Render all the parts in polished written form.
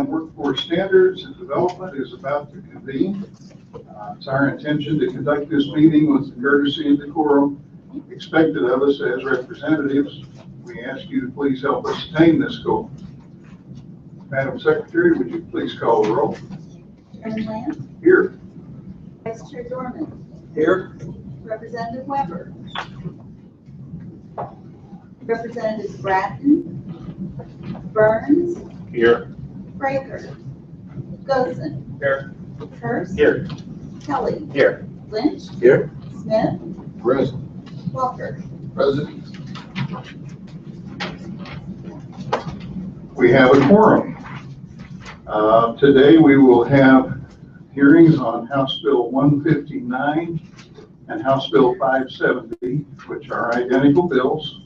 Workforce Standards and Development is about to convene. It's our intention to conduct this meeting with the courtesy and decorum expected of us as representatives. We ask you to please help us attain this goal. Madam Secretary, would you please call the roll? Chairman Lant? Here. Vice Chair Dohrman? Here. Representative Weber? Representatives Bratton? Burns? Here. Breaker? Gosen? Here. Hurst? Here. Kelly? Here. Lynch? Here. Smith? Present. Walker? Present. We have a quorum. Today we will have hearings on House Bill 159 and House Bill 570, which are identical bills.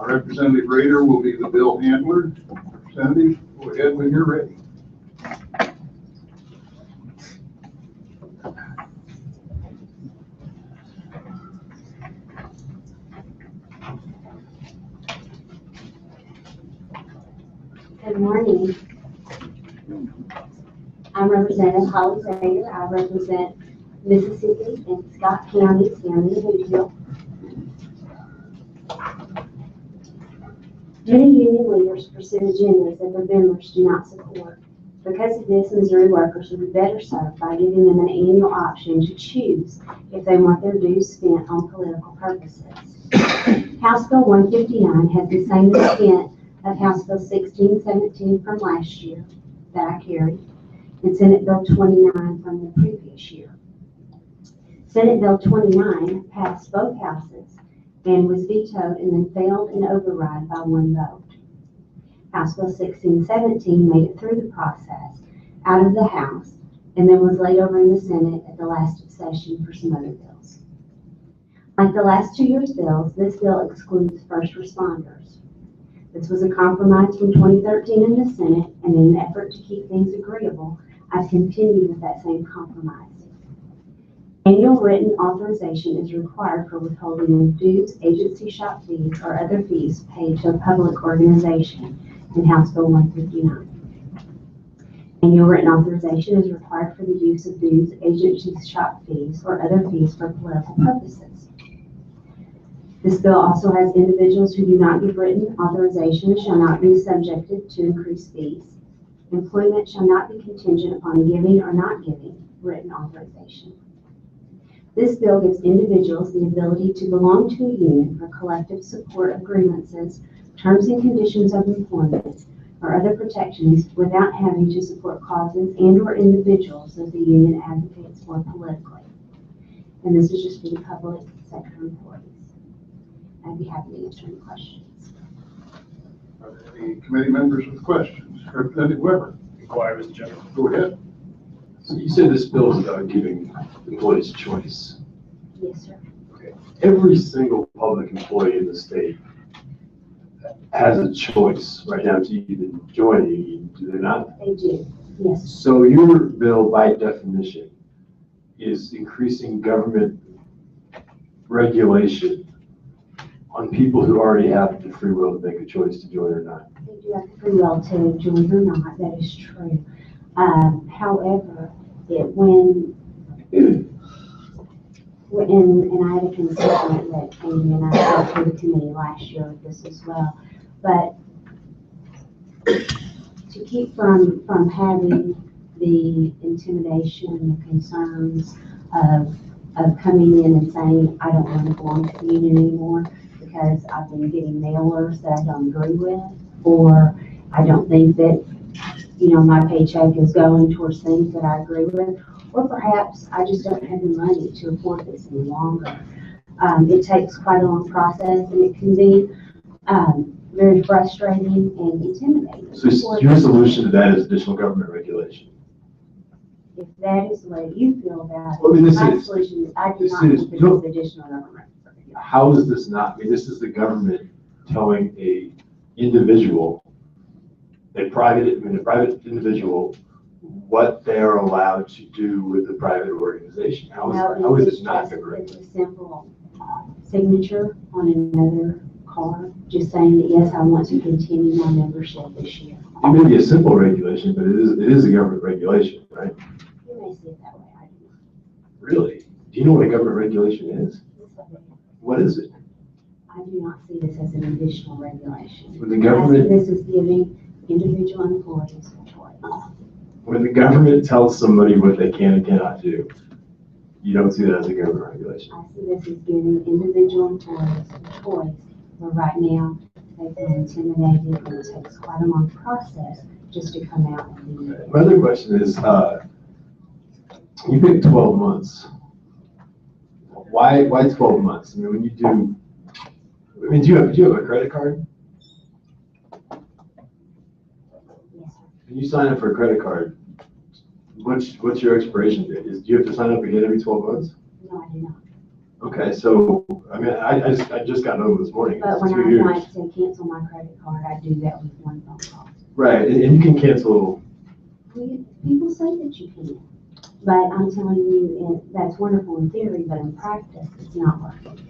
Representative Rader will be the bill handler. Representative, go ahead when you're ready. Good morning. I'm Representative Holly Rader. I represent Mississippi and Scott County, County of Hoopsville. Many union leaders pursue agendas that their members do not support. Because of this, Missouri workers would be better served by giving them an annual option to choose if they want their dues spent on political purposes. House Bill 159 has the same intent of House Bill 1617 from last year that I carried, and Senate Bill 29 from the previous year. Senate Bill 29 passed both houses and was vetoed and then failed in override by one vote. House Bill 1617 made it through the process out of the House and then was laid over in the Senate at the last session for some other bills. Like the last 2 years' bills, this bill excludes first responders. This was a compromise from 2013 in the Senate, and in an effort to keep things agreeable, I've continued with that same compromise. Annual written authorization is required for withholding of dues, agency shop fees, or other fees paid to a public organization in House Bill 159. Annual written authorization is required for the use of dues, agency shop fees, or other fees for political purposes. This bill also has individuals who do not give written authorization shall not be subjected to increased fees. Employment shall not be contingent upon giving or not giving written authorization. This bill gives individuals the ability to belong to a union for collective support of grievances, terms and conditions of employment, or other protections without having to support causes and/or individuals that the union advocates for politically. And this is just for the public sector employees. I'd be happy to answer any questions. Are there any committee members with questions? Representative Weber. Inquire, Mr. Chairman. Go ahead. So you said this bill is about giving employees choice. Yes, sir. Okay. Every single public employee in the state has a choice right now to either join a union, do they not? They do, yes. So your bill, by definition, is increasing government regulation on people who already have the free will to make a choice to join or not. They do have the free will to join or not, that is true. However, when and I had a constituent that came in, I spoke to the committee last year with this as well, but to keep from having the intimidation and the concerns of coming in and saying, I don't want to belong to the union anymore because I've been getting mailers that I don't agree with, or I don't think that, you know, my paycheck is going towards things that I agree with, or perhaps I just don't have the money to afford this any longer. It takes quite a long process, and it can be very frustrating and intimidating. So your solution to that is additional government regulation? If that is the way you feel about it, Well, I mean, my solution is I do not think this is additional government. How is this not? I mean, this is the government telling a individual, a private individual, what they are allowed to do with the private organization. How is it not government? It's a simple signature on another card, just saying that, yes, I want to continue my membership this year. It may be a simple regulation, but it is a government regulation, right? You may see it that way, I do not. Really? Do you know what a government regulation is? Yes, I do. What is it? I do not see this as an additional regulation. When the government, I see this is giving individual employees a choice. when the government tells somebody what they can and cannot do, you don't see that as a government regulation. I see this as giving individual employees a choice, where right now they feel intimidated and it takes quite a long process just to come out and be. My other question is, you picked 12 months. Why 12 months? I mean, when you do, I mean, do you have a credit card? Yes, sir. When you sign up for a credit card, what's your expiration date? Do you have to sign up again every 12 months? No, I do not. Okay, so, I mean, I just got home this morning. But It's when 2 I years. want to cancel my credit card, I do that with one phone call. Right, and you can cancel, People say that you can, but I'm telling you, that's wonderful in theory, but in practice, it's not working.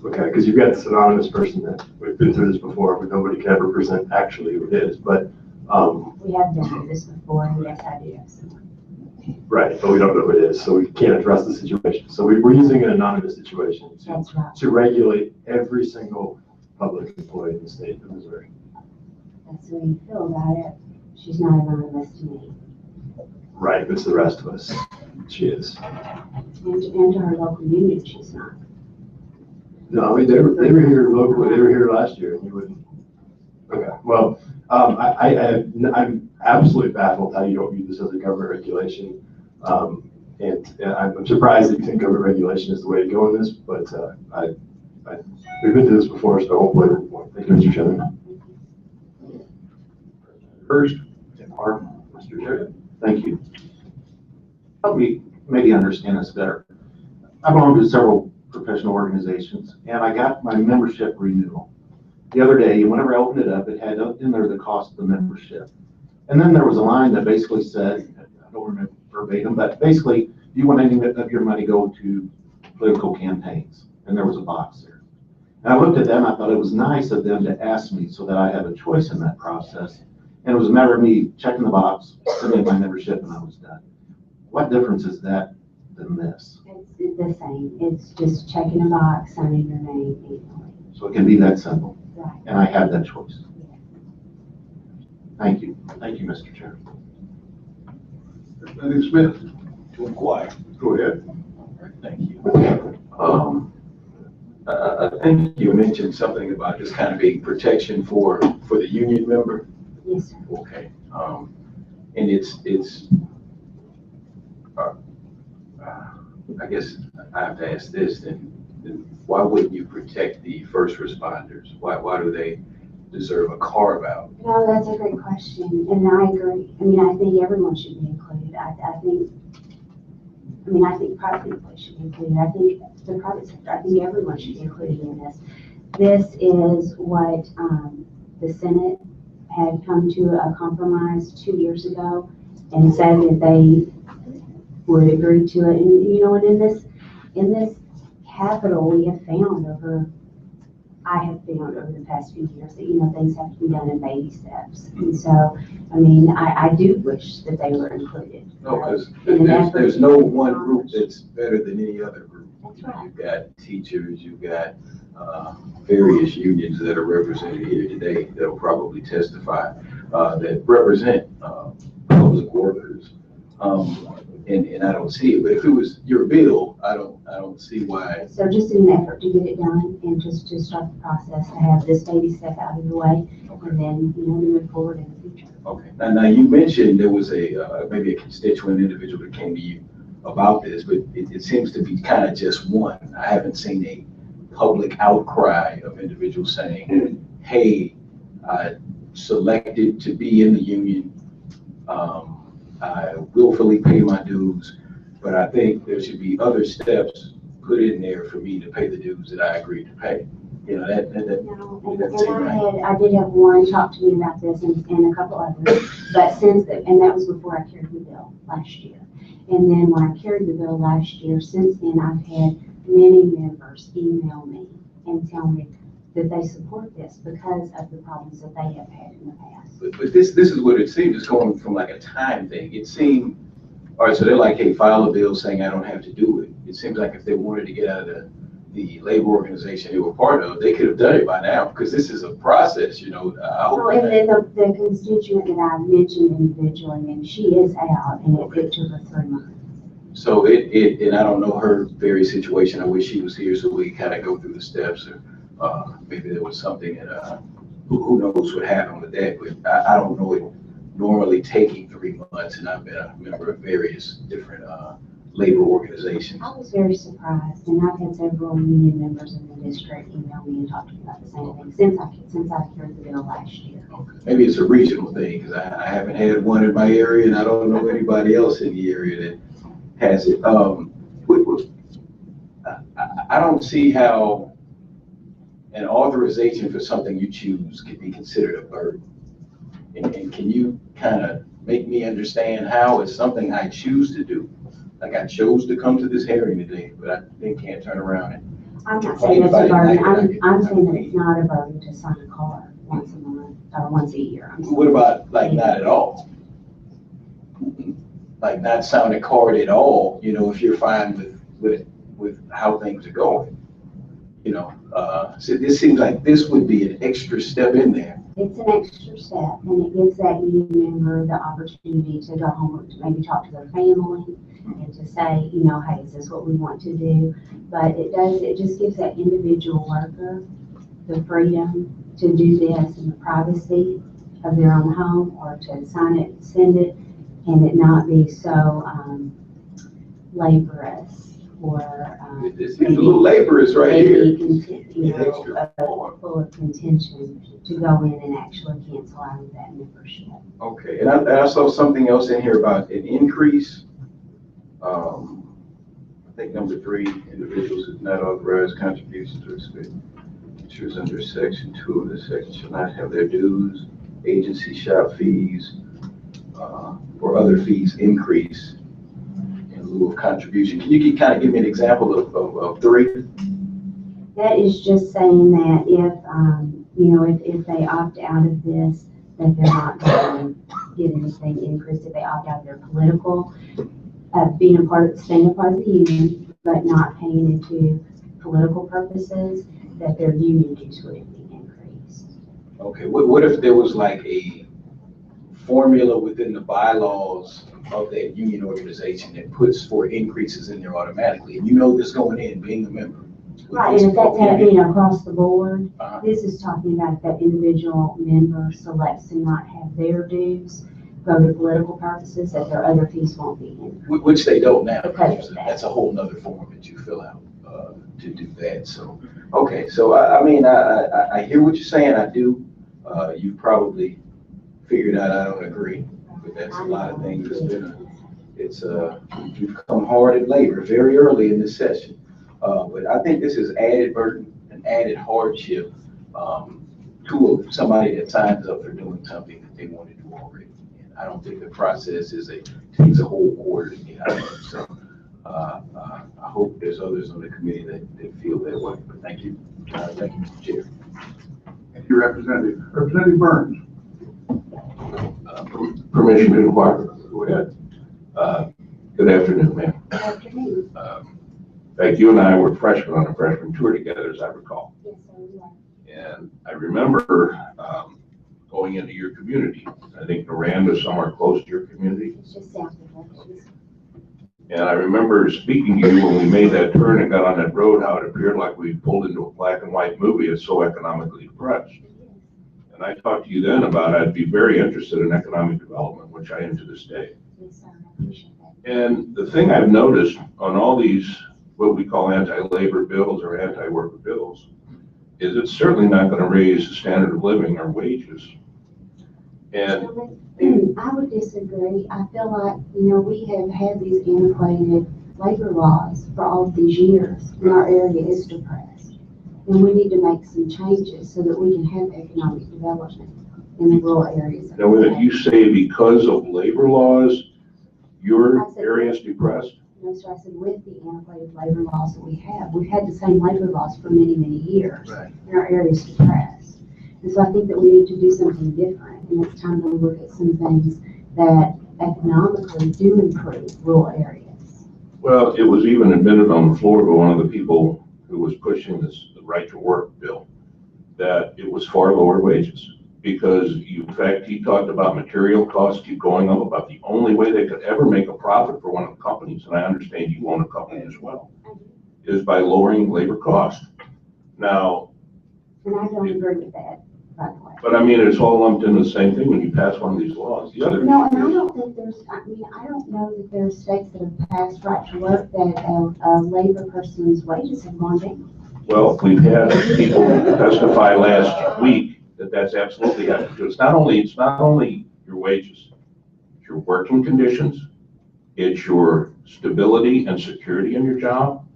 okay, because you've got this anonymous person that, we've been through this before, but nobody can ever present actually who it is, but, We have been through this before, and yes, I do have someone. right, but we don't know who it is, so we can't address the situation. So we're using an anonymous situation That's right. to regulate every single public employee in the state of Missouri. That's the way you feel about it. She's not anonymous to me. Right, but it's the rest of us. She is. And to her local union, she's not. No, I mean, they were here locally, they were here last year, and you wouldn't. Okay, well, I'm absolutely baffled how you don't view this as a government regulation. And I'm surprised that you think government regulation is the way to go in this, but we've been through this before, so I won't blame anyone. Thank you, Mr. Chairman. First, Mr. Chair, thank you. Help me maybe understand this better. I belong to several professional organizations, and I got my membership renewal. The other day, whenever I opened it up, it had in there the cost of the membership. And then there was a line that basically said, I don't remember verbatim, but basically, do you want any of your money go to political campaigns? And there was a box there. And I looked at them, I thought it was nice of them to ask me so that I have a choice in that process. And it was a matter of me checking the box, submitting my membership, and I was done. What difference is that than this? It's the same. It's just checking a box, signing your name annually. So it can be that simple, Right. and I have that choice. Yeah. Thank you. Thank you, Mr. Chair. Representative Smith, To inquire. go ahead. Thank you. I think you mentioned something about this kind of being protection for the union member. Yes, sir. Okay. And it's I guess I have to ask this, then why wouldn't you protect the first responders? Why do they deserve a carve out? No, that's a great question, and I agree. I mean, I think everyone should be included. I think private employees should be included. I think the private sector, I think everyone should be included in this. This is what the Senate had come to a compromise 2 years ago and said that they would agree to it. And you know, and in this capital, I have found over the past few years that, you know, things have to be done in baby steps. And so, I mean, I do wish that they were included. No, because In an effort there's to no get one accomplished. group that's better than any other group. That's right. You've got teachers, you've got various unions that are represented here today that'll probably testify that represent public workers. And I don't see it, but if it was your bill, I don't see why. So just in an effort to get it done and just to start the process, to have this baby step out of the way, and then, you know, to move forward in the future. Okay. Now you mentioned there was maybe a constituent individual that came to you about this, but it seems to be kind of just one. I haven't seen a public outcry of individuals saying, hey, I selected to be in the union. I willfully pay my dues, but I think there should be other steps put in there for me to pay the dues that I agreed to pay. You know, that No, doesn't seem right. I did have one talk to me about this and a couple others, but and that was before I carried the bill last year. And then when I carried the bill last year, since then, I've had many members email me and tell me, that they support this because of the problems that they have had in the past. But this is what it seems, it's going from like a time thing. It seemed, all right, so they're like, hey, file a bill saying I don't have to do it. It seems like if they wanted to get out of the labor organization they were part of, they could have done it by now, because this is a process, you know. So, and then the constituent that I mentioned individually, and she is out, and it took her 3 months. So and I don't know her very situation. I wish she was here so we kind of go through the steps, or maybe there was something that, who knows what happened with that, but I don't know it normally taking 3 months, and I've been a member of various different labor organizations. I was very surprised, and I've had several union members in the district email me and talk to me about the same thing since I carried the bill last year. Okay. Maybe it's a regional thing, because I haven't had one in my area, and I don't know anybody else in the area that has it. I don't see how an authorization for something you choose can be considered a burden. And can you kind of make me understand how it's something I choose to do? Like, I chose to come to this hearing today, but I then can't turn around and. I'm not saying it's a burden. I'm saying that it's not a burden to sign a card once a month or once a year. What about like not at all? Like not sign a card at all, you know, if you're fine with how things are going. You know, so this seems like this would be an extra step in there. It's an extra step, and it gives that union member the opportunity to go home, to maybe talk to their family, and to say, you know, hey, is this what we want to do? But it just gives that individual worker the freedom to do this in the privacy of their own home, or to sign it, send it, and it not be so laborious, or It seems a little laborious right here. Full of contention to go in and actually cancel out of that membership. Okay, and I saw something else in here about an increase. I think number 3, individuals who not authorized contributions to expenditures under section 2 of this section should not have their dues, agency shop fees, or other fees increase in lieu of contribution. Can you kind of give me an example of 3? That is just saying that if they opt out of this, that they're not going to get anything increased. If they opt out of their political, staying a part of the union, but not paying into political purposes, that their union dues would be increased. Okay, what if there was like a formula within the bylaws of that union organization that puts for increases in there automatically, and you know this going in, being a member? Right, and if that's happening across the board, Uh-huh. this is talking about if that individual member selects to not have their dues go to political purposes, that their other fees won't be increased. Which they don't now. Because of that. That's a whole nother form that you fill out to do that. So, okay, so I mean, I hear what you're saying. I do. You probably figured out I don't agree, but that's a lot of things. You've come hard at labor very early in this session. But I think this is added burden and added hardship to somebody that signs up for doing something that they want to do already. And I don't think the process takes a whole quarter to get out of it. So I hope there's others on the committee that feel that way. But thank you. Thank you, Mr. Chair. Thank you, Representative. Representative Burns. Permission to inquire. Go ahead. Good afternoon, ma'am. Good afternoon. In fact, you and I were freshmen on a freshman tour together, as I recall. Yes, sir, we are. And I remember going into your community. I think Miranda's somewhere close to your community. It's just south of us. And I remember speaking to you when we made that turn and got on that road, how it appeared like we pulled into a black and white movie. It's so economically depressed. And I talked to you then about I'd be very interested in economic development, which I am to this day. Yes, sir, I appreciate that. And the thing I've noticed on all these, what we call anti-labor bills or anti-worker bills, is it's certainly not going to raise the standard of living or wages. And I would disagree. I feel like, we have had these antiquated labor laws for all of these years, and our area is depressed. And we need to make some changes so that we can have economic development in the rural areas. now, if you say because of labor laws, your area is depressed, No, so I said, with the antiquated labor laws that we have, we've had the same labor laws for many, many years. Right. And our area is depressed. And so I think that we need to do something different. And it's time to look at some things that economically do improve rural areas. Well, it was even admitted on the floor by one of the people who was pushing this, the right to work bill, that it was far lower wages. Because in fact, he talked about material costs keep going up, about the only way they could ever make a profit for one of the companies, and I understand you own a company as well, is by lowering labor costs. Now, And I don't agree with that, by the way. but I mean, it's all lumped in the same thing when you pass one of these laws. The other No, and I issue is, don't think there's, I mean, I don't know that there are states that have passed right to work that a labor person's wages have gone down. well, we've had people testify last week that that's absolutely happened. It's not only your wages, it's your working conditions, it's your stability and security in your job.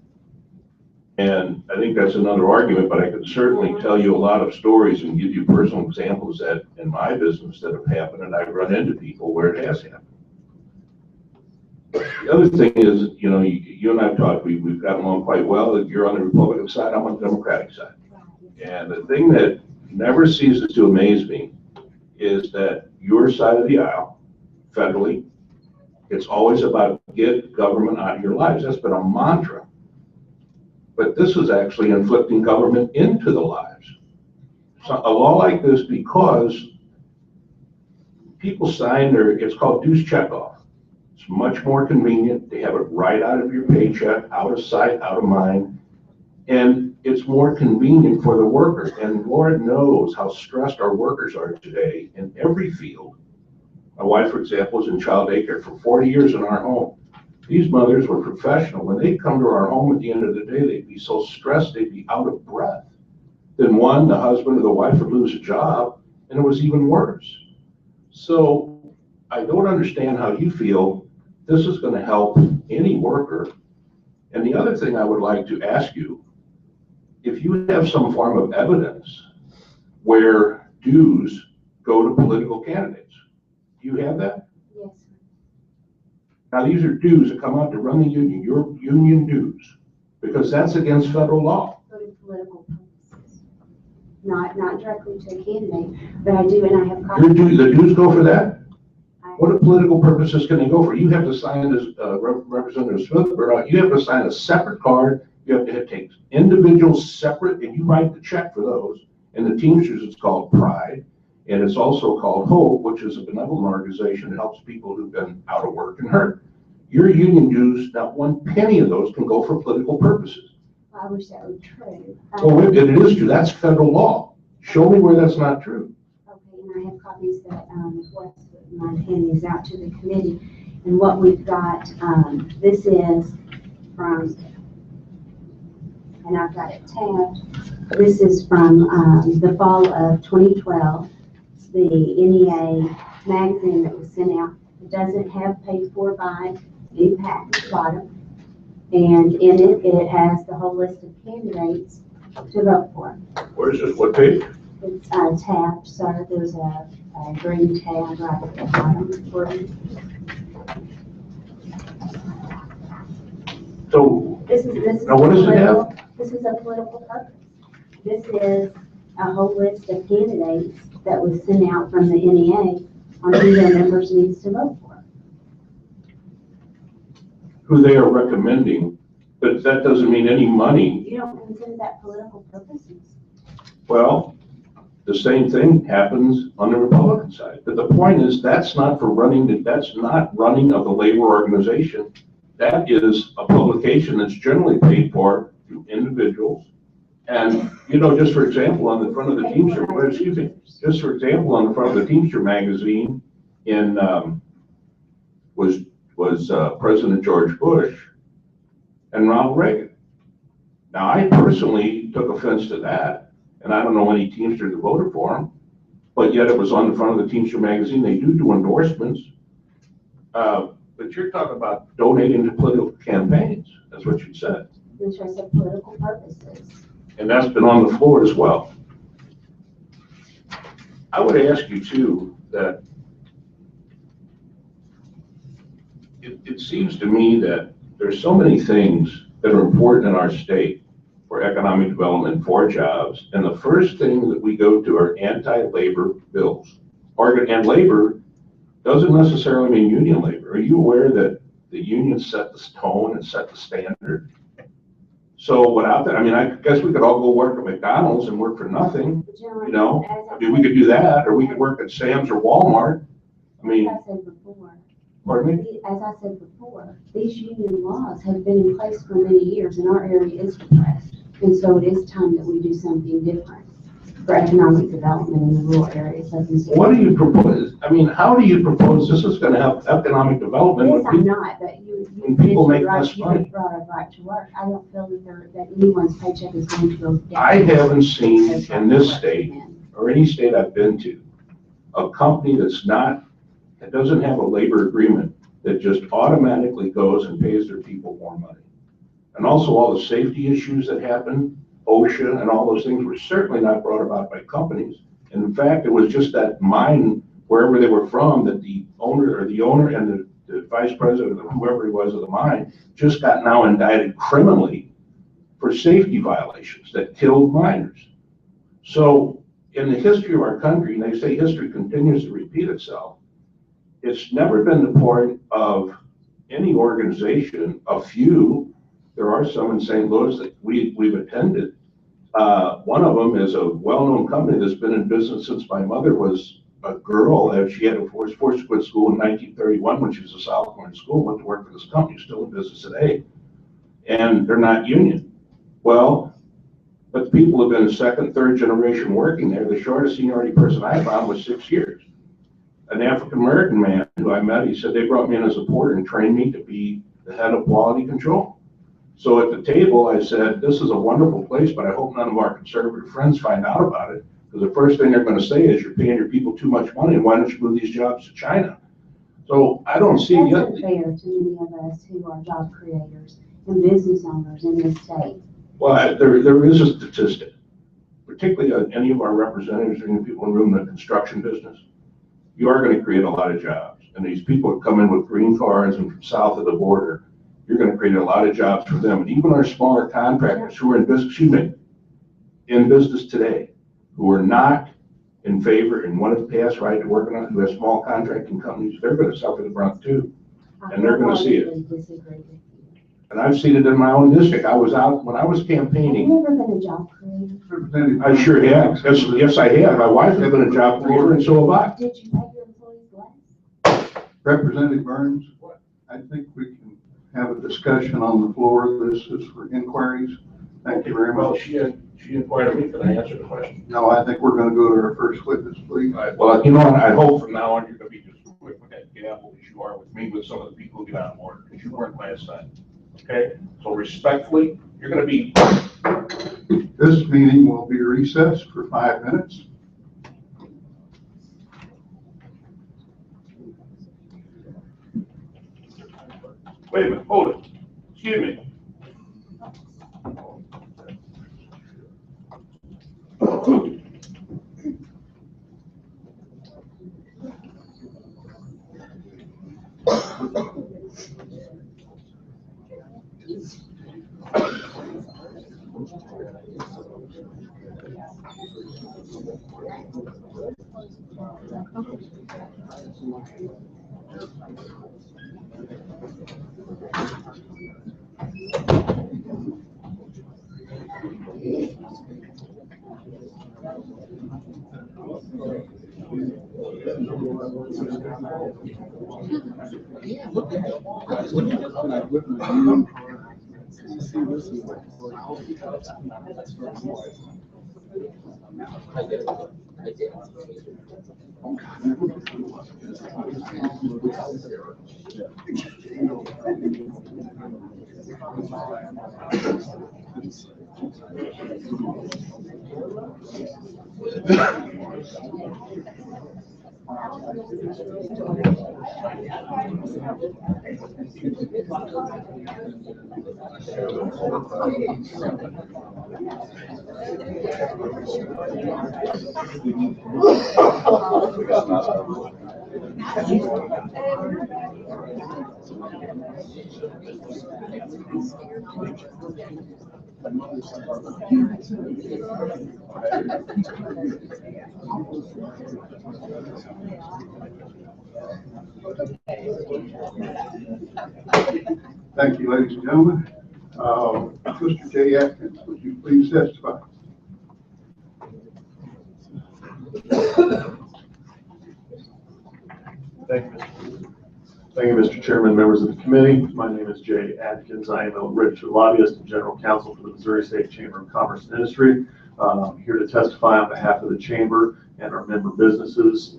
And I think that's another argument, but I could certainly tell you a lot of stories and give you personal examples that in my business that have happened, and I've run into people where it has happened. The other thing is, you know, you and I've talked, we've gotten along quite well. You're on the Republican side, I'm on the Democratic side. And the thing that never ceases to amaze me is that your side of the aisle, federally, it's always about get government out of your lives. That's been a mantra. But this is actually inflicting government into the lives. So a law like this, because people sign it's called dues checkoff. It's much more convenient. They have it right out of your paycheck, out of sight, out of mind. And it's more convenient for the worker. And Lord knows how stressed our workers are today in every field. My wife, for example, was in child daycare for 40 years in our home. These mothers were professional. When they come to our home at the end of the day, they'd be so stressed, they'd be out of breath. Then one, the husband or the wife would lose a job, and it was even worse. So I don't understand how you feel this is going to help any worker. And the other thing I would like to ask you, if you have some form of evidence where dues go to political candidates, do you have that? Yes, Now, these are dues that come out to run the union, your union dues, because that's against federal law. for political purposes. Not directly to a candidate, but I do, and I have copies. The dues go for that? What political purposes can they go for? You have to sign as Representative Smith, you have to sign a separate card. You have to take individuals separate, and you write the check for those. And the Teamsters, it's called Pride. And it's also called Hope, which is a benevolent organization that helps people who've been out of work and hurt. Your union dues, not one penny of those can go for political purposes. I wish that were true. Well, it is true. That's federal law. Show me where that's not true. Okay, and I have copies that Wes would mind handing these out to the committee. And what we've got, this is from, and I've got it tabbed. This is from the fall of 2012. It's the NEA magazine that was sent out. It doesn't have paid for by impact at the bottom. And in it, it has the whole list of candidates to vote for. Where's this, what page? It's tabbed, so there's a green tab right at the bottom for you. So, This is now what does it have? This is a political purpose. This is a whole list of candidates that was sent out from the NEA on who their members needs to vote for. Who they are recommending, but that doesn't mean any money. You don't consider that political purposes? Well, the same thing happens on the Republican side. But the point is, that's not for running, that's not running of the labor organization. That is a publication that's generally paid for through individuals. And, you know, just for example, on the front of the Teamster, just for example, on the front of the Teamster magazine in, was President George Bush and Ronald Reagan. Now, I personally took offense to that, and I don't know any Teamsters that voted for him, but yet it was on the front of the Teamster magazine. They do endorsements, but you're talking about donating to political campaigns. That's what you said. Which I said political purposes. And that's been on the floor as well. I would ask you too that it seems to me that there's so many things that are important in our state for economic development, for jobs, and the first thing that we go to are anti-labor bills. And labor doesn't necessarily mean union labor. Are you aware that the unions set the tone and set the standard? So without that, I mean, I guess we could all go work at McDonald's and work for nothing, you know? I mean, we could do that, or we could work at Sam's or Walmart. I mean, As I said before, pardon me? as I said before, these union laws have been in place for many years and our area is depressed. And so it is time that we do something different for economic development in the rural areas of Missouri. What do you propose? I mean, how do you propose this is gonna help economic development? Yes, when I'm people- not, but you when people make right, less you money. brought up right to work. I don't feel that anyone's paycheck is going to go down. I haven't seen That's in right this to work state, in. or any state I've been to, a company that doesn't have a labor agreement that just automatically goes and pays their people more money. And also all the safety issues that happen, OSHA and all those things were certainly not brought about by companies. And in fact, it was just that mine, wherever they were from, that the owner and the vice president or whoever he was of the mine just got now indicted criminally for safety violations that killed miners. So in the history of our country, and they say history continues to repeat itself, it's never been the point of any organization, a few, there are some in St. Louis that we've attended. One of them is a well-known company that's been in business since my mother was a girl. She had forced to quit school in 1931 when she was a sophomore in school, went to work for this company, still in business today. And they're not union. Well, but the people have been second, third generation working there. The shortest seniority person I found was 6 years. An African-American man who I met, he said they brought me in as a porter and trained me to be the head of quality control. So at the table, I said, this is a wonderful place, but I hope none of our conservative friends find out about it, because the first thing they're going to say is you're paying your people too much money, and why don't you move these jobs to China? So I don't see That's yet. unfair to many of us who are job creators and business owners in this state. Well, there is a statistic, particularly any of our representatives or any people in the room in the construction business. You are going to create a lot of jobs. And these people that come in with green cards and from south of the border, you're going to create a lot of jobs for them. And even our smaller contractors who are in business today, who are not in favor and want to pass right to work on, who have small contracting companies, they're going to suffer the brunt too. And they're going to see it. I disagree with you. And I've seen it in my own district. I was out, when I was Have you campaigning, ever been a job creator? Representative I sure have. Yes, I have. My wife has been a job creator and so have I. Did you pay your employees less? Representative Burns, I think we can have a discussion on the floor. This is for inquiries. Thank you very Well, much. she inquired me, can I answer the question? No, I think we're going to go to our first witness, please. All right, well, you know what, I hope from now on you're gonna be just quick with that gavel as you are with me, with some of the people who get on board, because you weren't last time. Okay, so respectfully, you're gonna be, This meeting will be recessed for 5 minutes. wait a minute, hold it, excuse me. Thank you, ladies and gentlemen. Mr. J. Atkins, would you please testify? Thank you, Mr. Chairman, members of the committee. My name is Jay Atkins. I am a registered lobbyist and general counsel for the Missouri State Chamber of Commerce and Industry. I'm here to testify on behalf of the chamber and our member businesses,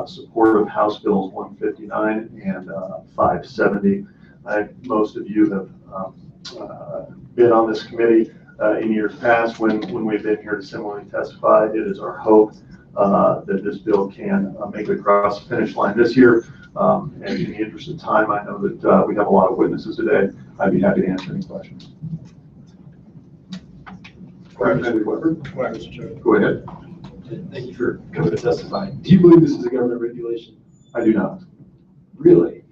support of House Bills 159 and 570. Most of you have been on this committee in years past when we've been here to similarly testify. It is our hope that this bill can make it across the finish line this year. And in the interest of time, I know that we have a lot of witnesses today. I'd be happy to answer any questions. Representative Weber? Go ahead. Thank you for coming to testify. Do you believe this is a government regulation? I do not. Really?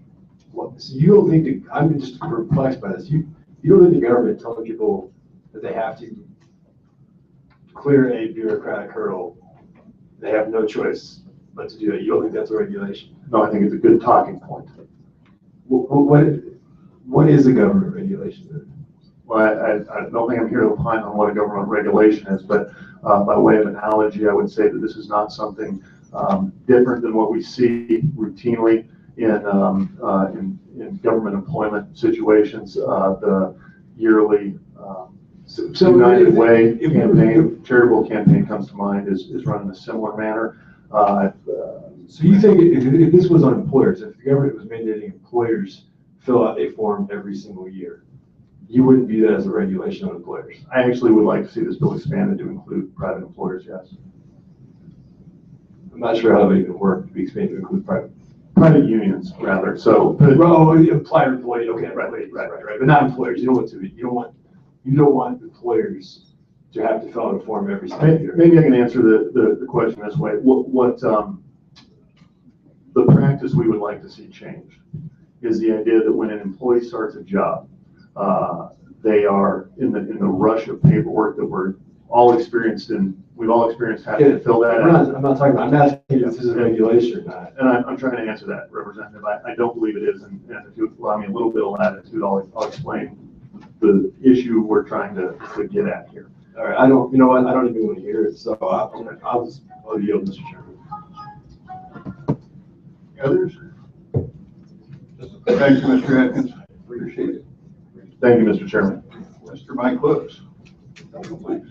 Well, so you don't think I'm just perplexed by this. You don't think the government telling people that they have to clear a bureaucratic hurdle, they have no choice but to do it? You don't think that's a regulation? No, I think it's a good talking point. What is a government regulation? Well, I don't think I'm here to opine on what a government regulation is, but by way of analogy, I would say that this is not something different than what we see routinely in government employment situations. The yearly United Way campaign, charitable campaign comes to mind, is run in a similar manner. So you think if this was on employers, if the government was mandating employers fill out a form every single year, you wouldn't view that as a regulation on employers? I actually would like to see this bill expanded to include private employers, yes. I'm not sure how that would even work to be expanded to include private unions, rather. So, employer employee, okay, right, but not employers. You don't want employers to have to fill out a form every single year. Maybe I can answer the question this way. What the practice we would like to see changed is the idea that when an employee starts a job, they are in the rush of paperwork that we've all experienced having to fill that out. I'm not talking about, I'm asking if this is a regulation or not. And I'm trying to answer that, Representative. I don't believe it is, and if you allow me a little bit of latitude, I'll explain the issue we're trying to get at here. All right, you know what, I don't even want to hear it, so I'll yield, Mr. Chairman. Others? Thank you, Mr. Atkins. Appreciate it. Thank you, Mr. Chairman. Mr. Mike Lewis. Please.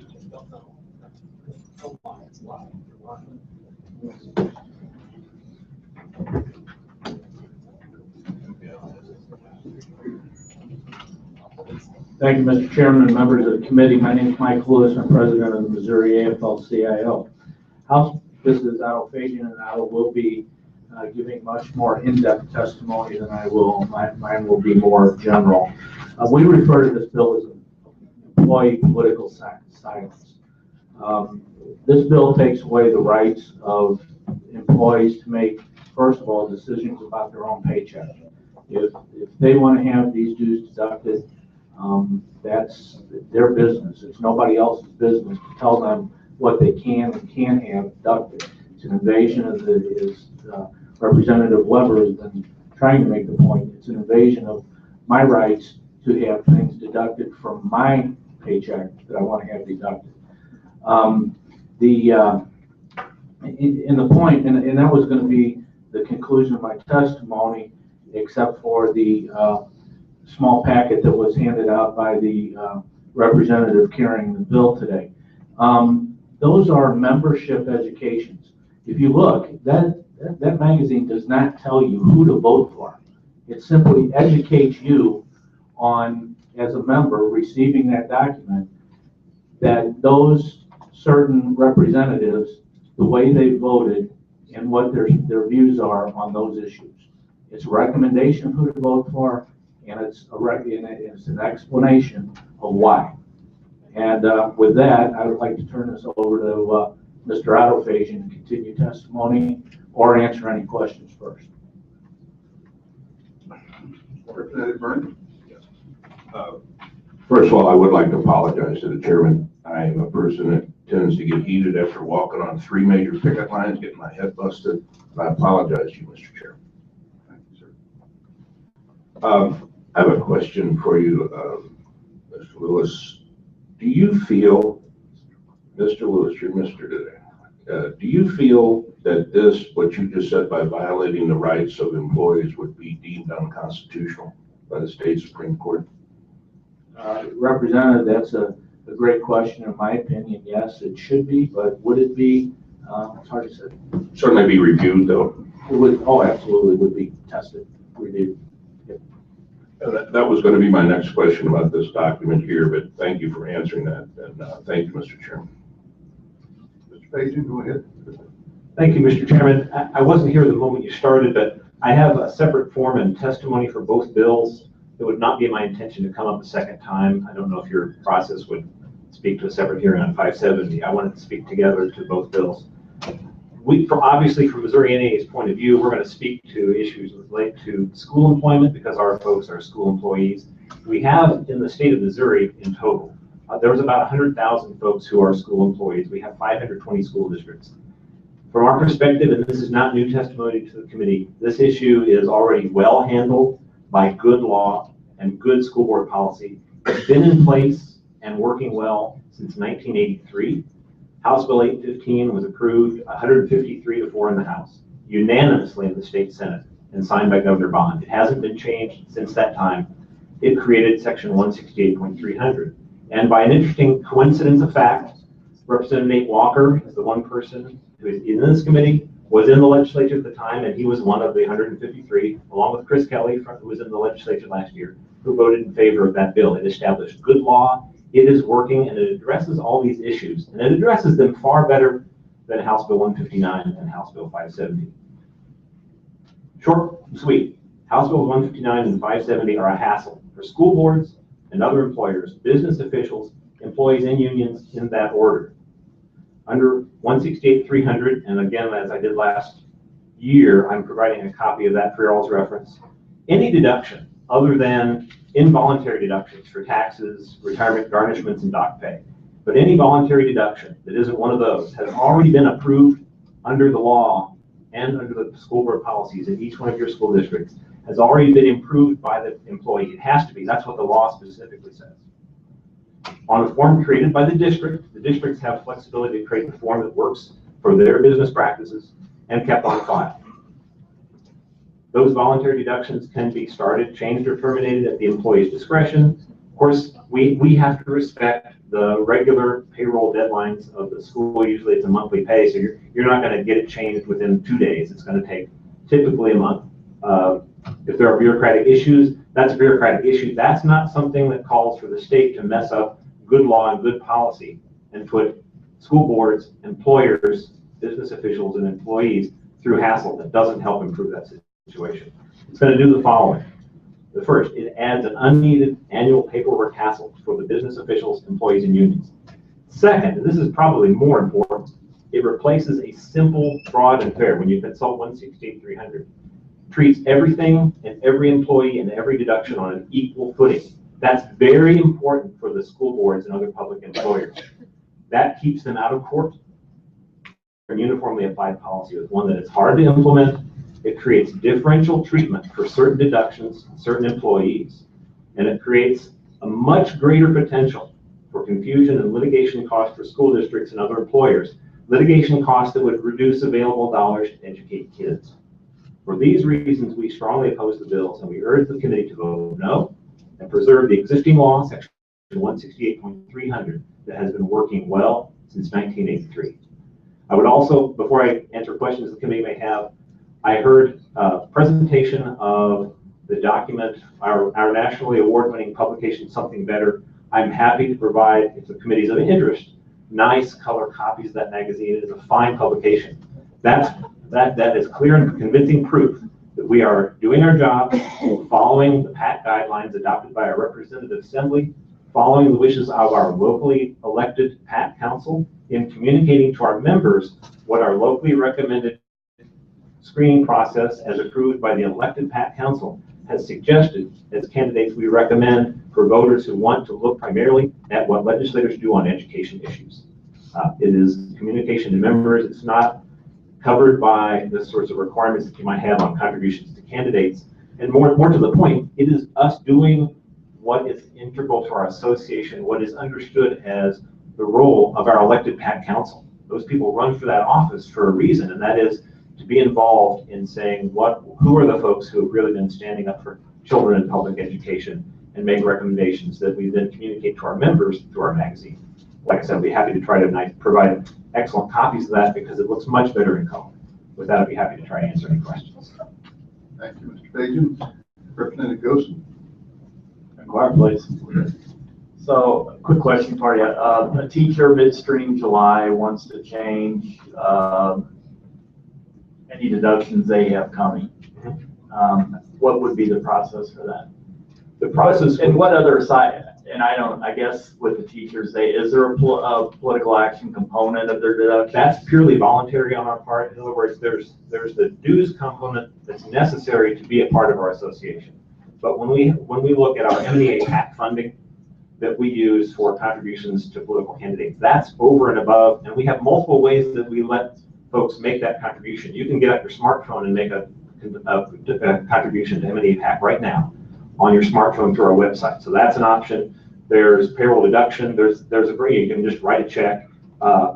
Thank you, Mr. Chairman and members of the committee. My name is Mike Lewis. I'm president of the Missouri AFL-CIO. House Business Autophagian and I will be giving much more in-depth testimony than I will. Mine will be more general. We refer to this bill as employee political silence. This bill takes away the rights of employees to make, first of all, decisions about their own paycheck. If they want to have these dues deducted, that's their business. It's nobody else's business to tell them what they can and can't have deducted. It's an invasion of as Representative Weber has been trying to make the point. It's an invasion of my rights to have things deducted from my paycheck that I want to have deducted. The point, and that was going to be the conclusion of my testimony, except for the small packet that was handed out by the representative carrying the bill today. Those are membership educations. If you look, that magazine does not tell you who to vote for. It simply educates you on, as a member receiving that document, that those certain representatives, the way they voted and what their views are on those issues. It's a recommendation of who to vote for, and it's an explanation of why. And with that, I would like to turn this over to Mr. Autophagian to continue testimony or answer any questions first. Representative Byrne? First of all, I would like to apologize to the chairman. I am a person that tends to get heated after walking on 3 major picket lines, getting my head busted. I apologize to you, Mr. Chair. Thank you, sir. I have a question for you, Mr. Lewis. Do you feel, Mr. Lewis, you're Mr. today. Do you feel that this, what you just said, by violating the rights of employees would be deemed unconstitutional by the state Supreme Court? Representative, that's a great question. In my opinion, yes, it should be, but would it be? It's hard to say. Certainly be reviewed, though. It would, oh, absolutely would be tested, reviewed. That was going to be my next question about this document here, but thank you for answering that, and thank you, Mr. Chairman. Mr. Pagan, go ahead. Thank you, Mr. Chairman. I wasn't here the moment you started, but I have a separate form and testimony for both bills. It would not be my intention to come up a second time. I don't know if your process would speak to a separate hearing on 570. I wanted to speak together to both bills. Obviously, from Missouri NA's point of view, we're going to speak to issues related to school employment because our folks are school employees. We have in the state of Missouri in total, there was about 100,000 folks who are school employees. We have 520 school districts. From our perspective, and this is not new testimony to the committee, this issue is already well handled by good law and good school board policy. It's been in place and working well since 1983. House Bill 815 was approved 153 to 4 in the House, unanimously in the state Senate, and signed by Governor Bond. It hasn't been changed since that time. It created section 168.300. And by an interesting coincidence of fact, Representative Nate Walker is the one person who is in this committee, was in the legislature at the time, and he was one of the 153, along with Chris Kelly, who was in the legislature last year, who voted in favor of that bill. It established good law. It is working, and it addresses all these issues, and it addresses them far better than House Bill 159 and House Bill 570. Short and sweet. House Bill 159 and 570 are a hassle for school boards and other employers, business officials, employees, and unions in that order. Under 168.300, and again, as I did last year, I'm providing a copy of that for your all's reference. Any deduction other than involuntary deductions for taxes, retirement garnishments, and dock pay, but any voluntary deduction that isn't one of those has already been approved under the law and under the school board policies in each one of your school districts, has already been approved by the employee. It has to be. That's what the law specifically says. On a form created by the districts have flexibility to create the form that works for their business practices and kept on file. Those voluntary deductions can be started, changed, or terminated at the employee's discretion. Of course, we have to respect the regular payroll deadlines of the school. Usually it's a monthly pay, so you're not going to get it changed within 2 days. It's going to take typically a month. If there are bureaucratic issues, that's a bureaucratic issue. That's not something that calls for the state to mess up good law and good policy and put school boards, employers, business officials, and employees through hassle that doesn't help improve that situation. It's going to do the following. The first, it adds an unneeded annual paperwork hassle for the business officials, employees, and unions. Second, and this is probably more important, it replaces a simple, broad, and fair. When you consult 168.300, treats everything and every employee and every deduction on an equal footing. That's very important for the school boards and other public employers. That keeps them out of court. A uniformly applied policy is one that is hard to implement. It creates differential treatment for certain deductions, certain employees, and it creates a much greater potential for confusion and litigation costs for school districts and other employers. Litigation costs that would reduce available dollars to educate kids. For these reasons, we strongly oppose the bills, and we urge the committee to vote no and preserve the existing law, section 168.300, that has been working well since 1983. I would also, before I answer questions the committee may have, I heard a presentation of the document, our nationally award-winning publication, Something Better. I'm happy to provide, if the committee's of interest, nice color copies of that magazine. It is a fine publication. That is clear and convincing proof that we are doing our job, following the PAT guidelines adopted by our representative assembly, following the wishes of our locally elected PAT council, in communicating to our members what our locally recommended screening process as approved by the elected PAC Council has suggested as candidates we recommend for voters who want to look primarily at what legislators do on education issues. It is communication to members. It's not covered by the sorts of requirements that you might have on contributions to candidates. And more to the point, it is us doing what is integral to our association, what is understood as the role of our elected PAC Council. Those people run for that office for a reason, and that is to be involved in saying who are the folks who have really been standing up for children in public education and make recommendations that we then communicate to our members through our magazine. Like I said, I'd be happy to try to provide excellent copies of that because it looks much better in color. With that, I'd be happy to try to answer any questions. Thank you, Mr. Fagan. Representative Gosen. Inquire, please. So, quick question for you. A teacher midstream July wants to change any deductions they have coming. What would be the process for that? The process, And what other side? And I guess with the teachers, is there a political action component of their deduction? that's purely voluntary on our part. In other words, there's the dues component that's necessary to be a part of our association. But when we look at our M&EA PAC funding that we use for contributions to political candidates, that's over and above, and we have multiple ways that we let folks make that contribution. You can get out your smartphone and make a contribution to M&EA PAC right now on your smartphone through our website. So that's an option. There's payroll deduction. There's a way you can just write a check.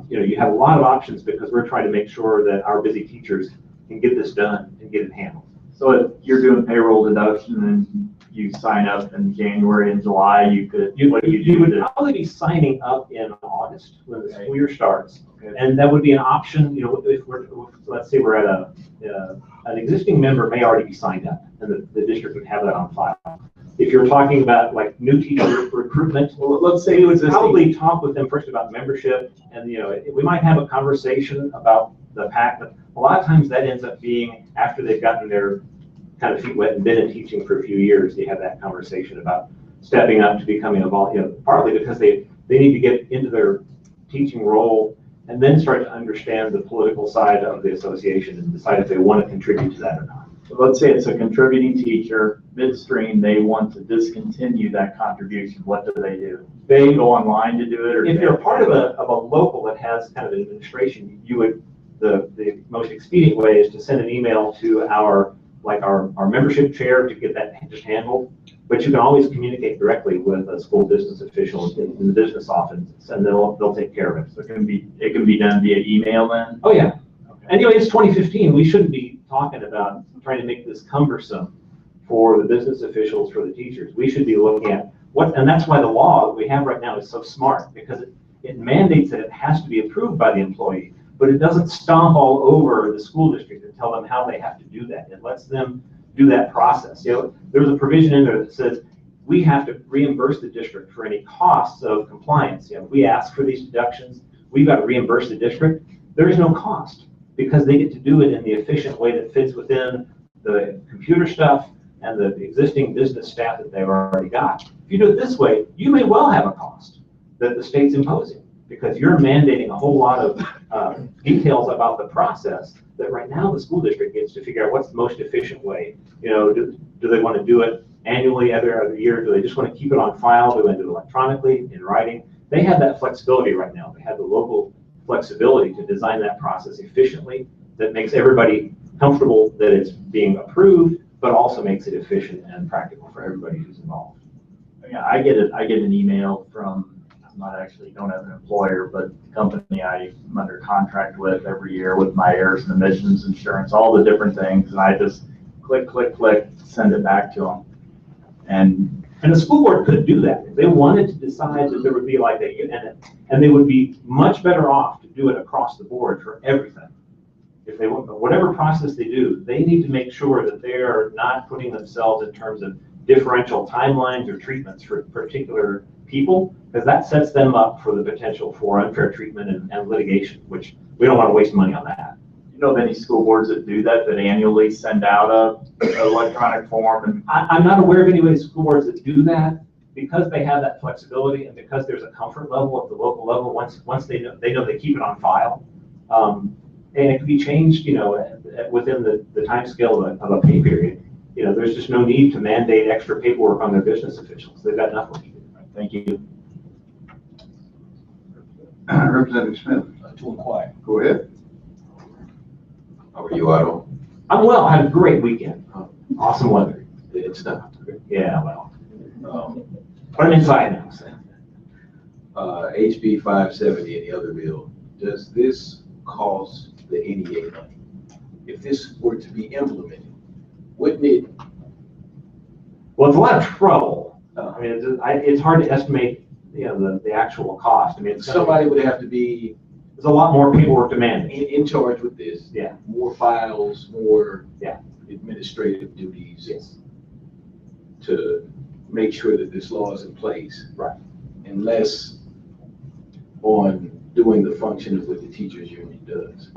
You have a lot of options because we're trying to make sure that our busy teachers can get this done and get it handled. So if you're doing payroll deduction and you sign up in January and July, you would probably be signing up in August when the school year starts. Okay. And that would be an option, if let's say we're at an existing member may already be signed up and the district would have that on file. If you're talking about like new teacher recruitment, Well, let's say we would existing- probably talk with them first about membership and, we might have a conversation about the PAC, but a lot of times that ends up being after they've gotten their kind of feet wet and been in teaching for a few years, they have that conversation about stepping up to becoming a volunteer, partly because they need to get into their teaching role and then start to understand the political side of the association and decide if they want to contribute to that or not. So let's say it's a contributing teacher, midstream, they want to discontinue that contribution. What do? They go online to do it, or If you're part of a local that has kind of an administration, you would, the most expedient way is to send an email to our membership chair to get that just handled. But you can always communicate directly with a school business official in the business office, and they'll take care of it. So it can be done via email then? Oh yeah. Anyway, it's 2015. We shouldn't be talking about trying to make this cumbersome for the business officials, for the teachers. We should be looking at and that's why the law that we have right now is so smart, because it mandates that it has to be approved by the employee, but it doesn't stomp all over the school district and tell them how they have to do that. It lets them do that process. There's a provision in there that says we have to reimburse the district for any costs of compliance. If we ask for these deductions, we've got to reimburse the district. There is no cost because they get to do it in the efficient way that fits within the computer stuff and the existing business staff that they've already got. If you do it this way, you may well have a cost that the state's imposing because you're mandating a whole lot of details about the process that right now the school district gets to figure out what's the most efficient way. Do they want to do it annually, every other year? Do they just want to keep it on file? Do they want to do it electronically, in writing? They have that flexibility right now. They have the local flexibility to design that process efficiently that makes everybody comfortable that it's being approved, but also makes it efficient and practical for everybody who's involved. Yeah, I get an email from, don't have an employer, but the company I'm under contract with every year with my errors and emissions insurance, all the different things, and I just click, send it back to them. And the school board could do that. If they wanted to decide that there would be like and they would be much better off to do it across the board for everything. If they want, whatever process they do, they need to make sure that they are not putting themselves in terms of differential timelines or treatments for particular people, because that sets them up for the potential for unfair treatment and litigation, which we don't want to waste money on that. you know of any school boards that do that annually send out an electronic form? And I'm not aware of any school boards that do that, because they have that flexibility and because there's a comfort level at the local level. Once they know they keep it on file. and it can be changed, within the time scale of a pay period. There's just no need to mandate extra paperwork on their business officials. They've got enough work to do. Thank you. Representative Smith, To inquire. go ahead. How are you, Otto? I'm well. I had a great weekend. Awesome weather. Good stuff. Yeah, well. But I'm inside now, so. HB 570 and the other bill, does this cost the NEA money? If this were to be implemented, wouldn't it? Well, it's a lot of trouble. I mean, it's hard to estimate, the actual cost. I mean, Somebody would have to be there's a lot more paperwork to manage. in charge with this. Yeah. More files, more Yeah. administrative duties. Yes. To make sure that this law is in place. Right. And less on doing the function of what the teachers union does.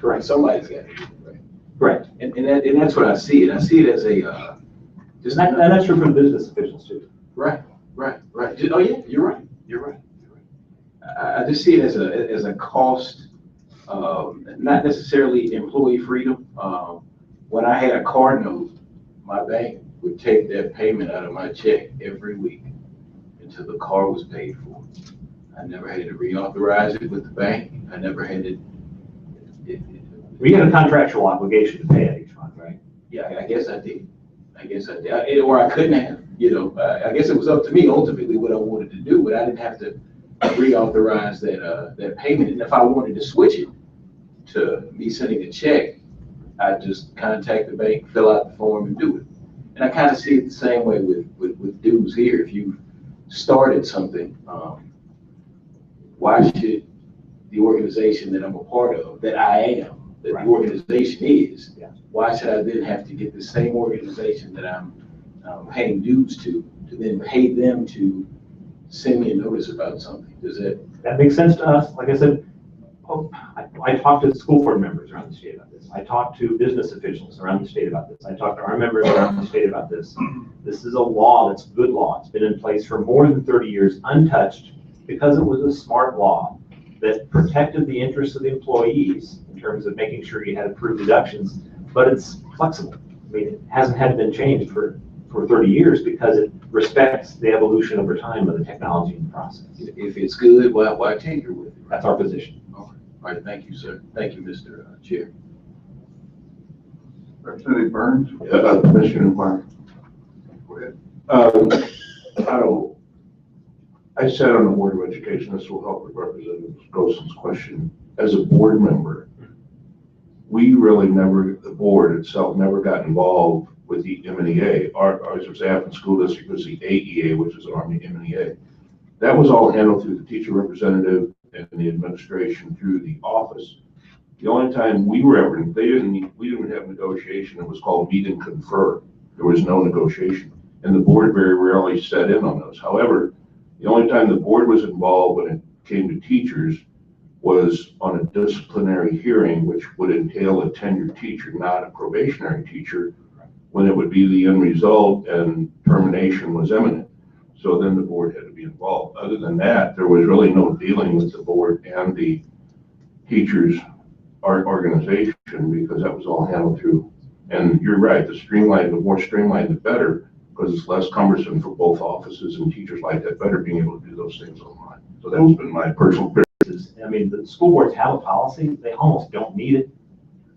Correct. Somebody's got to do it, right? Correct. And that's what I see it. I see it as a, just And that's true for the business officials too. right. Oh, yeah, you're right. I just see it as a cost, not necessarily employee freedom. When I had a car note, my bank would take that payment out of my check every week until the car was paid for. I never had to reauthorize it with the bank. I never had to. We had a contractual obligation to pay it each month, right? Yeah, I guess I did. Or I couldn't have, I guess it was up to me ultimately what I wanted to do, but I didn't have to reauthorize that payment. And if I wanted to switch it to me sending a check, I'd just contact the bank, fill out the form and do it. And I kind of see it the same way with dues here. If you started something, why should the organization that I'm a part of, that I am, that the organization is, why should I then have to get the same organization that I'm paying dues to then pay them to send me a notice about something? Does That makes sense to us. Like I said, I talked to school board members around the state about this. I talked to business officials around the state about this. I talked to our members around the state about this. This is a law that's a good law. It's been in place for more than 30 years, untouched, because it was a smart law that protected the interests of the employees in terms of making sure you had approved deductions, but it's flexible. I mean, it hasn't had been changed for 30 years because it respects the evolution over time of the technology and the process. if it's good, why tinker with it? That's our position. All right, thank you, sir. Thank you, Mr. Chair. Representative Burns, Commissioner Inquiry. go ahead. I sat on the Board of Education. This will help with Representative Golson's question. As a board member, we really the board itself never got involved with the M&EA. Ours was Athens School District was the AEA, which is Army M&EA. That was all handled through the teacher representative and the administration through the office. The only time we were ever, we didn't have negotiation. It was called meet and confer. There was no negotiation. And the board very rarely sat in on those. However, the only time the board was involved when it came to teachers was on a disciplinary hearing, which would entail a tenured teacher, not a probationary teacher, when it would be the end result and termination was imminent. So then the board had to be involved. Other than that, there was really no dealing with the board and the teachers' organization because that was all handled through. And you're right, the more streamlined, the better, because it's less cumbersome for both offices, and teachers like that better being able to do those things online. So that's been my personal. I mean, the school boards have a policy. They almost don't need it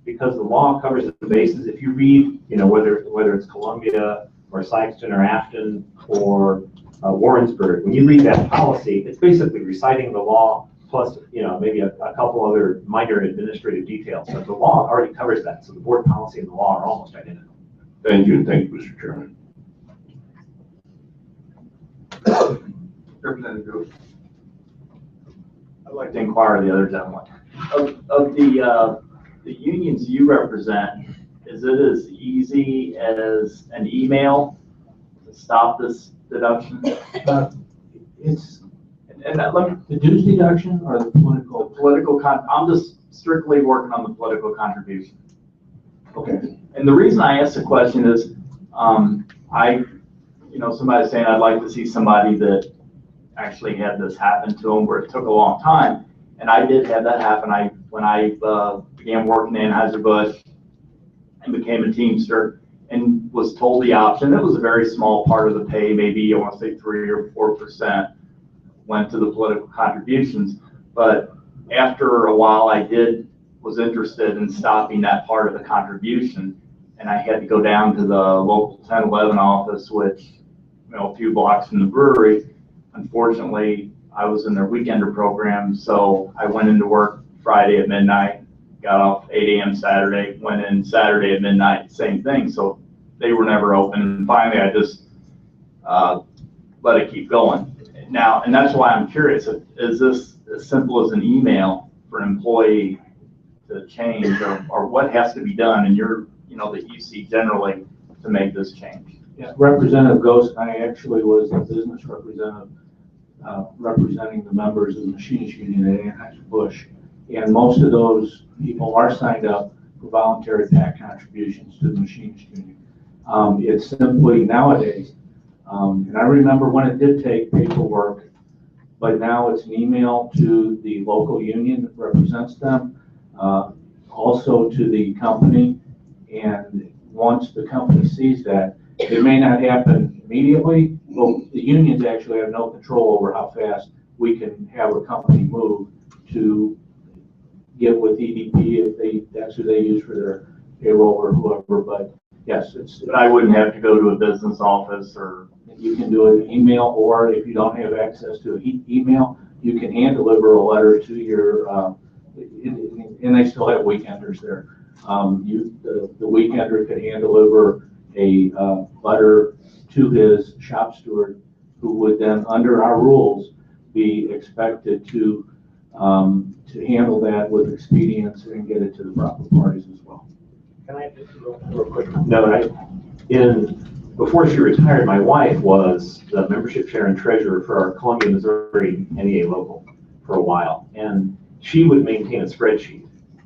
because the law covers the bases. If you read, whether it's Columbia or Sykeston or Afton or Warrensburg, when you read that policy, it's basically reciting the law plus, maybe a couple other minor administrative details. But the law already covers that. So the board policy and the law are almost identical. Thank you, Mr. Chairman. Representative Goode. I'd like to inquire the other gentleman. Of the unions you represent, is it as easy as an email to stop this deduction? The dues deduction or the political? I'm just strictly working on the political contribution. Okay. And the reason I asked the question is, somebody's saying I'd like to see somebody that actually had this happen to them where it took a long time. And I did have that happen. I when I began working in Anheuser-Busch and became a Teamster and was told the option. It was a very small part of the pay, maybe I want to say 3 or 4% went to the political contributions. But after a while, was interested in stopping that part of the contribution, and I had to go down to the local 1011 office, which, a few blocks from the brewery. Unfortunately, I was in their weekender program, so I went into work Friday at midnight, got off 8 a.m. Saturday, went in Saturday at midnight, same thing. So they were never open. And finally, I just let it keep going. Now, and that's why I'm curious, is this as simple as an email for an employee to change, or what has to be done in that you see generally to make this change? Yeah, Representative Ghost, I actually was a business representative representing the members of the Machinists Union at Anheuser-Busch. And most of those people are signed up for voluntary PAC contributions to the Machinists Union. It's simply nowadays, and I remember when it did take paperwork, but now it's an email to the local union that represents them, also to the company. And once the company sees that, it may not happen immediately. Well, the unions actually have no control over how fast we can have a company move to get with EDP if that's who they use for their payroll or whoever. But yes, But I wouldn't have to go to a business office, or you can do an email, or if you don't have access to an email, you can hand deliver a letter to your, and they still have weekenders there. The weekender could hand deliver a letter to his shop steward, who would then, under our rules, be expected to handle that with expedience and get it to the proper parties as well. Can I just real quick note? Before she retired, my wife was the membership chair and treasurer for our Columbia, Missouri NEA local for a while, and she would maintain a spreadsheet.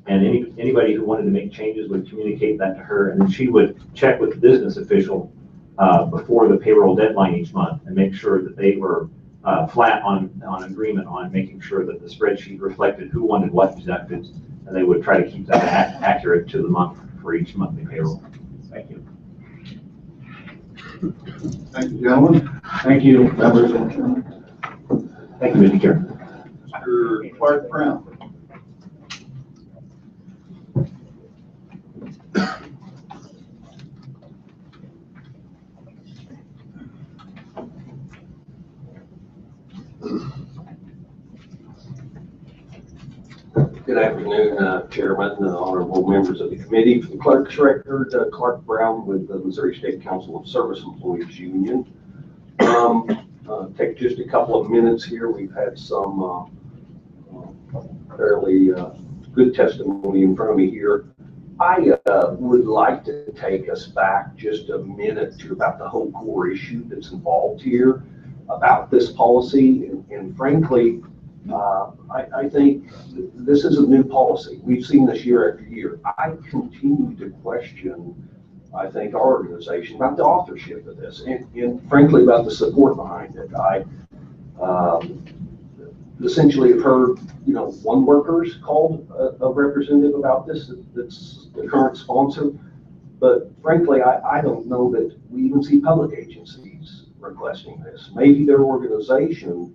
And anybody who wanted to make changes would communicate that to her, and then she would check with the business official before the payroll deadline each month and make sure that they were flat on agreement on making sure that the spreadsheet reflected who wanted what deducted, and they would try to keep that accurate to the month for each monthly payroll. Thank you. Thank you, gentlemen. Thank you, members. Thank you, Mr. Chair. Mr. Clark Brown. Good afternoon, Chairman, honorable members of the committee. For the clerk's record, Clark Brown with the Missouri State Council of Service Employees Union. Take just a couple of minutes here. We've had some fairly good testimony in front of me here. I would like to take us back just a minute to about the whole core issue that's involved here about this policy. And frankly, I think this is a new policy. We've seen this year after year. I continue to question, I think, our organization about the authorship of this and frankly about the support behind it. I essentially have heard, one worker's called a representative about this that's the current sponsor. But frankly, I don't know that we even see public agencies requesting this. Maybe their organization,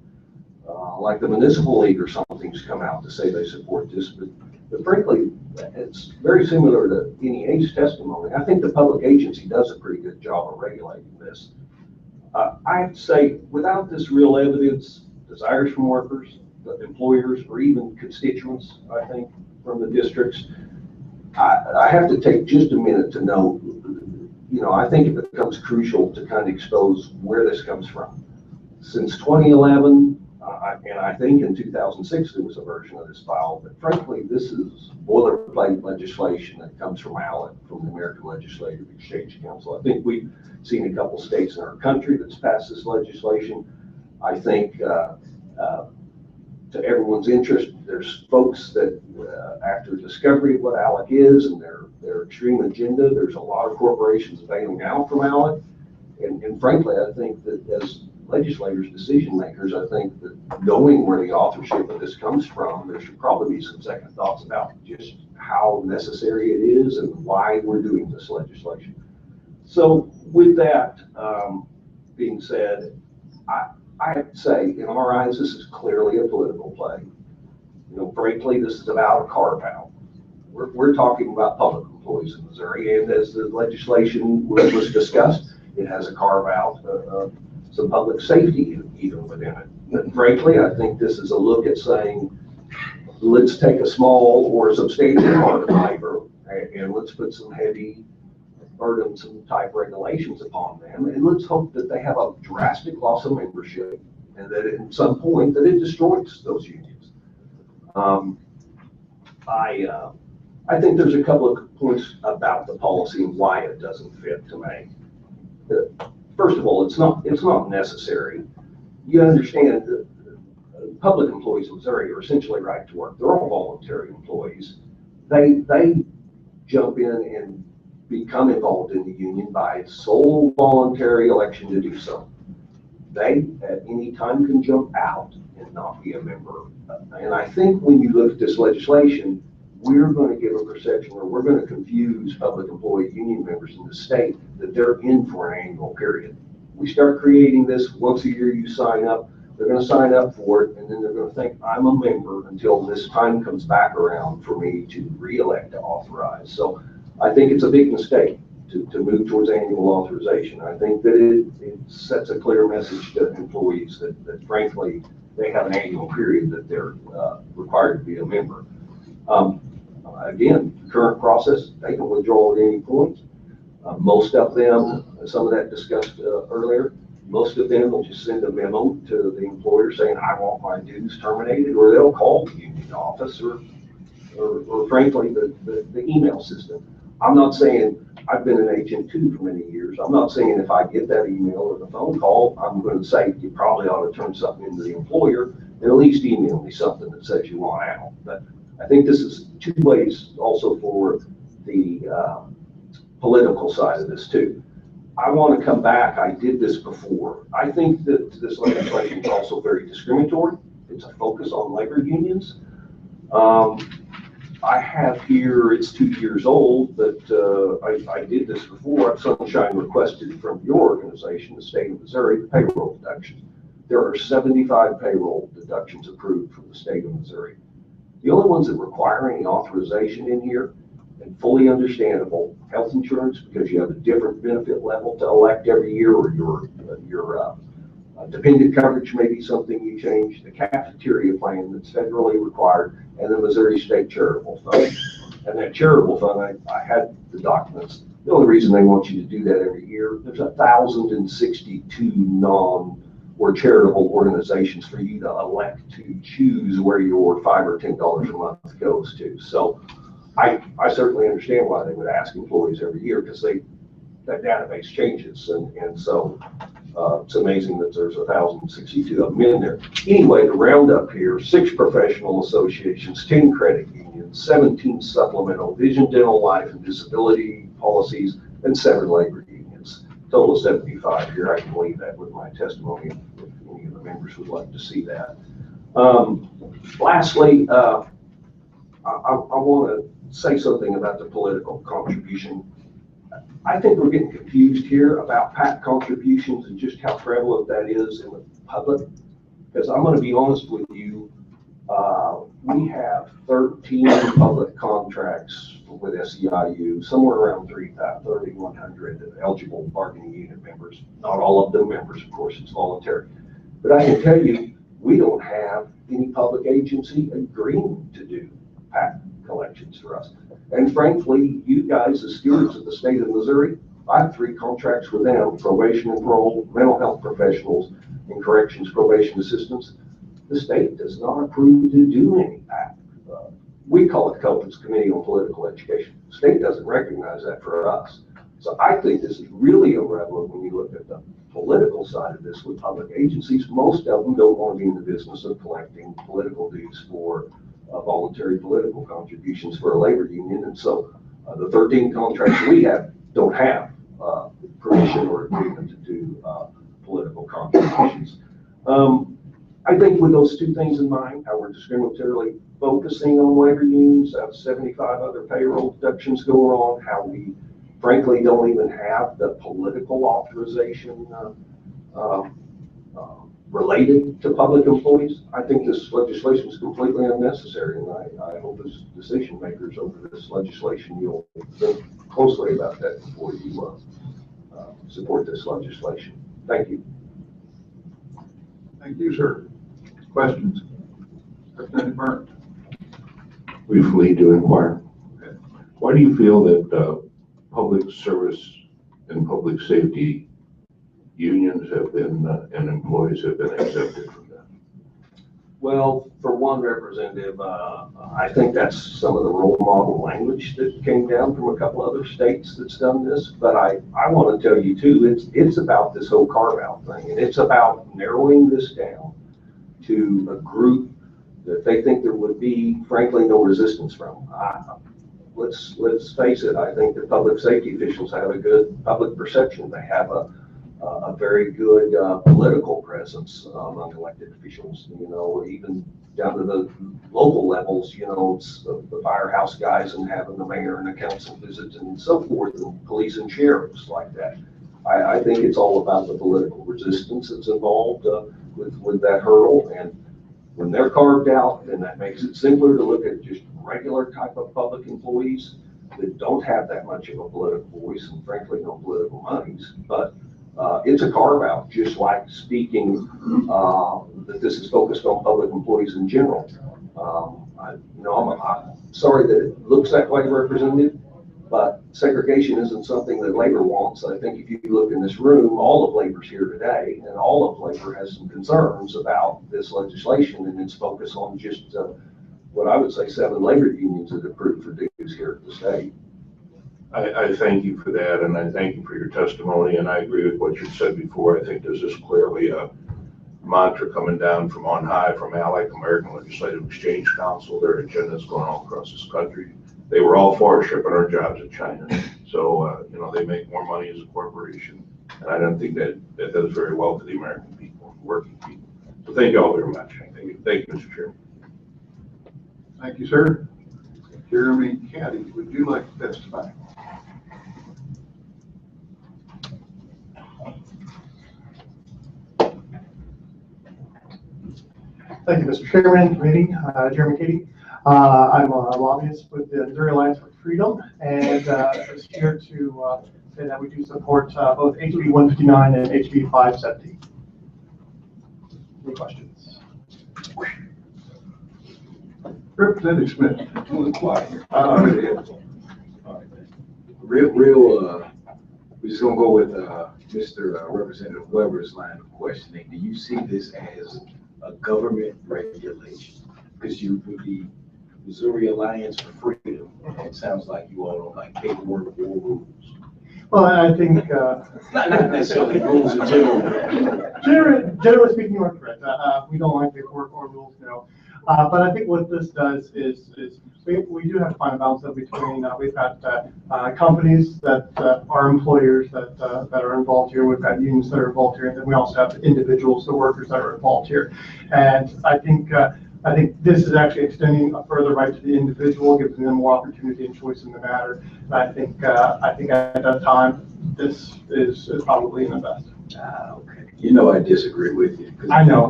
like the Municipal League or something's come out to say they support this, but frankly, it's very similar to NEA's testimony. I think the public agency does a pretty good job of regulating this. I have to say, without this real evidence, desires from workers, the employers, or even constituents, I think, from the districts, I have to take just a minute to know, I think it becomes crucial to kind of expose where this comes from. Since 2011, and I think in 2006 there was a version of this file, but frankly, this is boilerplate legislation that comes from ALEC, from the American Legislative Exchange Council. I think we've seen a couple states in our country that's passed this legislation. I think to everyone's interest, there's folks that after discovery of what ALEC is and their extreme agenda, there's a lot of corporations bailing out from ALEC. And frankly, I think that as legislators, decision makers, I think that knowing where the authorship of this comes from, there should probably be some second thoughts about just how necessary it is and why we're doing this legislation. So with that being said, I'd say in our eyes, this is clearly a political play. You know, frankly, this is about a carve out. We're talking about public employees in Missouri, and as the legislation was discussed, it has a carve out some public safety even within it. But frankly, I think this is a look at saying, let's take a small or substantial part of labor and let's put some heavy, burdensome type regulations upon them, and let's hope that they have a drastic loss of membership and that at some point that it destroys those unions. I think there's a couple of points about the policy and why it doesn't fit to me. First of all, it's not necessary. You understand that public employees in Missouri are essentially right to work. They're all voluntary employees. They jump in and become involved in the union by sole voluntary election to do so. They at any time can jump out and not be a member. And I think when you look at this legislation, we're going to give a perception, or we're going to confuse public employee union members in the state that they're in for an annual period. We start creating this once a year, you sign up, they're going to sign up for it, and then they're going to think I'm a member until this time comes back around for me to re-elect to authorize. So I think it's a big mistake to move towards annual authorization. I think that it sets a clear message to employees that frankly, they have an annual period that they're required to be a member. Again, the current process, they can withdraw at any point. Most of them, some of that discussed earlier, most of them will just send a memo to the employer saying, I want my dues terminated, or they'll call the union office or frankly, the email system. I'm not saying, I've been an agent too for many years. I'm not saying if I get that email or the phone call, I'm going to say you probably ought to turn something into the employer and at least email me something that says you want out. But I think this is two ways also for the political side of this too. I want to come back. I did this before. I think that this legislation is also very discriminatory. It's a focus on labor unions. I have here, it's 2 years old, but I did this before. Sunshine requested from your organization, the state of Missouri, payroll deduction. There are 75 payroll deductions approved from the state of Missouri. The only ones that require any authorization in here, and fully understandable, health insurance, because you have a different benefit level to elect every year, or your dependent coverage may be something you change, the cafeteria plan that's federally required, and the Missouri State Charitable Fund. And that charitable fund, I had the documents. The only reason they want you to do that every year, there's 1,062 or charitable organizations for you to elect to choose where your $5 or $10 a month goes to. So I certainly understand why they would ask employees every year, because that database changes. And so it's amazing that there's 1,062 of them in there. Anyway, to round up here, 6 professional associations, 10 credit unions, 17 supplemental vision, dental, life, and disability policies, and 7 labor unions. Total of 75 here. I can leave that with my testimony if any of the members would like to see that. Lastly, I want to say something about the political contribution. I think we're getting confused here about PAC contributions and just how prevalent that is in the public. Because I'm going to be honest with you, we have 13 public contracts with SEIU, somewhere around 3,100 eligible bargaining unit members. Not all of them members, of course, it's voluntary. But I can tell you, we don't have any public agency agreeing to do PAC collections for us. And frankly, you guys as stewards of the state of Missouri, I have 3 contracts with them: probation and parole, mental health professionals, and corrections probation assistants. The state does not approve to do any PAC. We call it COPA's Committee on Political Education. The state doesn't recognize that for us. So I think this is really irrelevant when you look at the political side of this with public agencies. Most of them don't want to be in the business of collecting political dues for voluntary political contributions for a labor union. And so the 13 contracts we have don't have permission or agreement to do political charitable contributions. I think with those two things in mind, how we're discriminatorily focusing on labor unions, have 75 other payroll deductions going on, how we frankly don't even have the political authorization related to public employees, I think this legislation is completely unnecessary, and I hope as decision makers over this legislation, you'll think closely about that before you support this legislation. Thank you. Thank you, sir. Questions? Representative Burns. Briefly to inquire, why do you feel that public service and public safety unions have been and employees have been exempted from that? Well, for one representative, I think that's some of the role model language that came down from a couple other states that's done this. But I want to tell you too, it's about this whole carve out thing, and it's about narrowing this down to a group that they think there would be, frankly, no resistance from. Let's face it, I think the public safety officials have a good public perception. They have a very good political presence among elected officials, you know, even down to the local levels, you know, it's the firehouse guys and having the mayor and the council visit and so forth, and police and sheriffs like that. I think it's all about the political resistance that's involved with that hurdle. And when they're carved out, then that makes it simpler to look at just regular type of public employees that don't have that much of a political voice and frankly no political monies. But it's a carve out, just like speaking that this is focused on public employees in general. I'm sorry that it looks that way, Representative, but segregation isn't something that labor wants. I think if you look in this room, all of labor's here today, and all of labor has some concerns about this legislation and its focus on just what I would say 7 labor unions that approved for dues here at the state. I thank you for that, and I thank you for your testimony, and I agree with what you said before. I think this is clearly a mantra coming down from on high from ALEC, American Legislative Exchange Council. Their agendas going all across this country. They were all for shipping our jobs to China. So, they make more money as a corporation, and I don't think that does very well for the American people, working people. So thank you all very much. Thank you, Mr. Chairman. Thank you, sir. Jeremy Caddy, would you like to testify? Thank you, Mr. Chairman, committee, Jeremy Katie. I'm a lobbyist with the Missouri Alliance for Freedom, and just here to say that we do support both HB 159 and HB 570. Any questions? Representative Smith. A little quiet here. We're just gonna go with Mr. Representative Weber's line of questioning. Do you see this as a government regulation? Because you would be Missouri Alliance for Freedom. It sounds like you all don't like paperwork or rules. Well, I think Not necessarily rules in general. Generally speaking, you're correct. We don't like paperwork or rules, no. But I think what this does is we do have to find a balance between, we've got companies that are employers that are involved here. We've got unions that are involved here, and then we also have individuals, the workers that are involved here. And I think this is actually extending a further right to the individual, giving them more opportunity and choice in the matter. And I think at that time, this is probably in the best. Okay. I disagree with you. I know.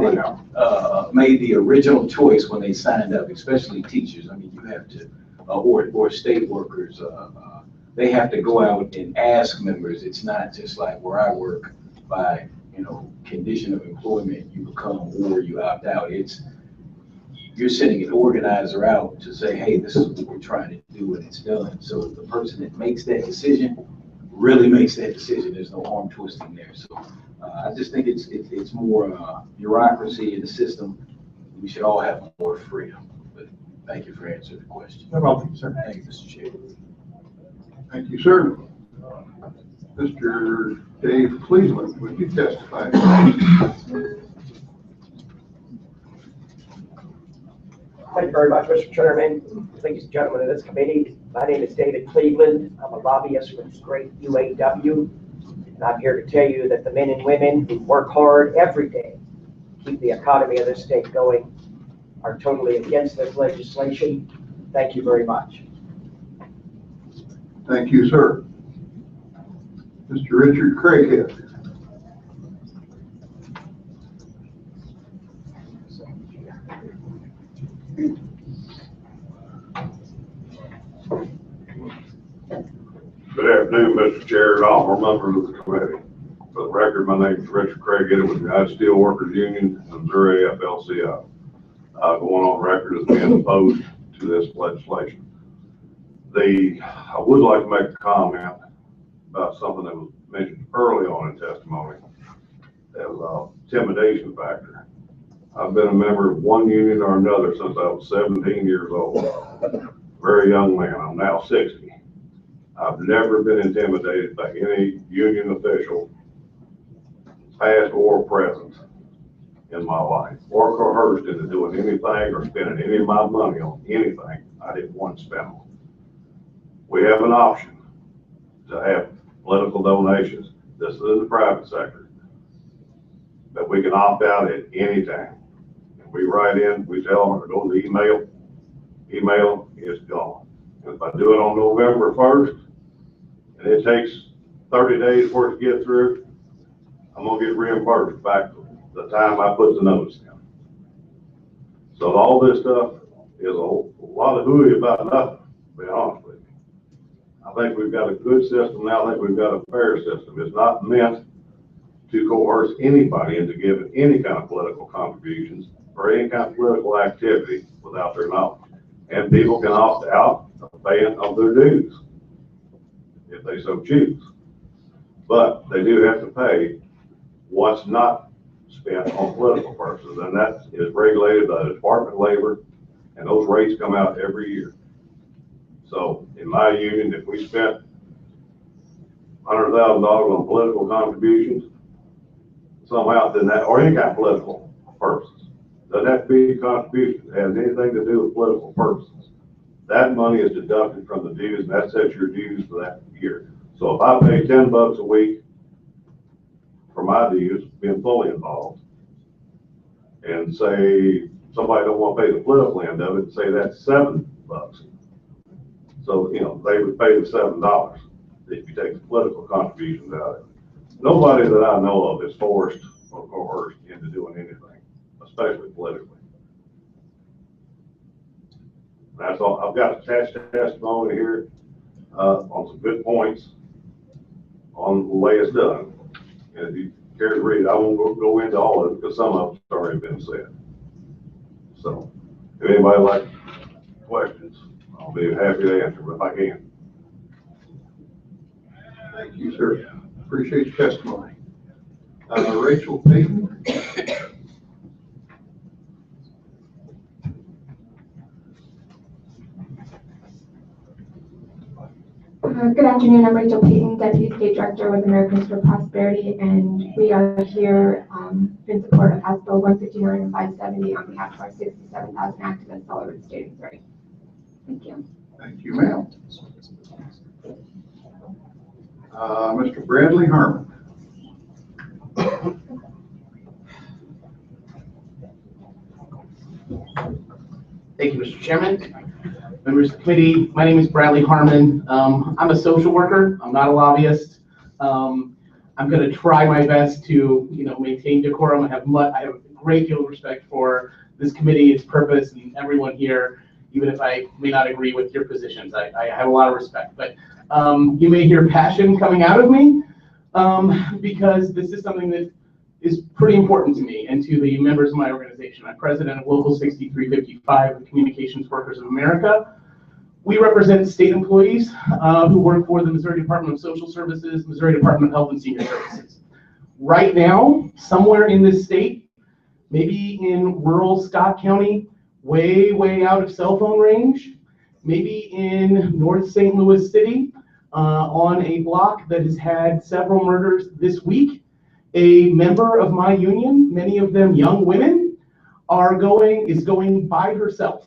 Made the original choice when they signed up, especially teachers. I mean, you have to, or state workers, they have to go out and ask members. It's not just like where I work by, condition of employment, you become or you opt out. You're sending an organizer out to say, hey, this is what we're trying to do, and it's done. So the person that makes that decision really makes that decision. There's no arm twisting there. So I just think it's more bureaucracy in the system. We should all have more freedom. But thank you for answering the question. No problem, sir. Thank you, Mr. Chairman. Thank you, sir. Mr. Dave Cleveland, would you testify? Thank you very much, Mr. Chairman. Ladies and gentlemen of this committee, my name is David Cleveland. I'm a lobbyist with the great UAW. And I'm here to tell you that the men and women who work hard every day to keep the economy of this state going are totally against this legislation. Thank you very much. Thank you, sir. Mr. Richard Craighead. Good afternoon, Mr. Chair, and all members of the committee. For the record, my name is Richard Craighead with the United Steelworkers Union and Missouri AFL-CIO. Going on record as being opposed to this legislation. I would like to make a comment about something that was mentioned early on in testimony. That was intimidation factor. I've been a member of one union or another since I was 17 years old. Very young man. I'm now 60. I've never been intimidated by any union official, past or present, in my life, or coerced into doing anything or spending any of my money on anything I didn't want to spend on. We have an option to have political donations. This is in the private sector, that we can opt out at any time. We write in, we tell them to go to the email is gone. And if I do it on November 1st, and it takes 30 days for it to get through, I'm gonna get reimbursed back the time I put the notice in. So all this stuff is a lot of hooey about nothing, to be honest with you. I think we've got a good system now. I think we've got a fair system. It's not meant to coerce anybody into giving any kind of political contributions or any kind of political activity without their knowledge. And people can opt out of paying of their dues if they so choose. But they do have to pay what's not spent on political purposes, and that is regulated by the Department of Labor, and those rates come out every year. So in my union, if we spent $100,000 on political contributions, somehow then that, or any kind of political purposes, doesn't have to be a contribution, it has anything to do with political purposes. That money is deducted from the dues, and that sets your dues for that year. So if I pay $10 a week for my dues, being fully involved, and say somebody don't want to pay the political end of it, say that's $7. So, you know, they would pay the $7 if you take the political contributions out of it. Nobody that I know of is forced or coerced into doing anything, especially politically. That's all. I've got attached testimony here on some good points on the way it's done. And if you care to read, I won't go into all of it because some of it's already been said. So if anybody like questions, I'll be happy to answer them if I can. Thank you, sir. Appreciate your testimony. Rachel Payton. Good afternoon, I'm Rachel Payton, Deputy State Director with Americans for Prosperity, and we are here in support of House Bill 159 and 570 on behalf of our 67,000 activists all over the state of Missouri. Thank you. Thank you, ma'am. Mr. Bradley Harmon. Thank you, Mr. Chairman. Members of the committee, my name is Bradley Harmon. I'm a social worker. I'm not a lobbyist. I'm going to try my best to, maintain decorum. I have a great deal of respect for this committee, its purpose, and everyone here, even if I may not agree with your positions. I have a lot of respect, but you may hear passion coming out of me because this is something that is pretty important to me and to the members of my organization. I'm president of Local 6355, the Communications Workers of America. We represent state employees who work for the Missouri Department of Social Services, Missouri Department of Health and Senior Services. Right now, somewhere in this state, maybe in rural Scott County, way out of cell phone range, maybe in North St. Louis City, on a block that has had several murders this week, a member of my union, many of them young women, is going by herself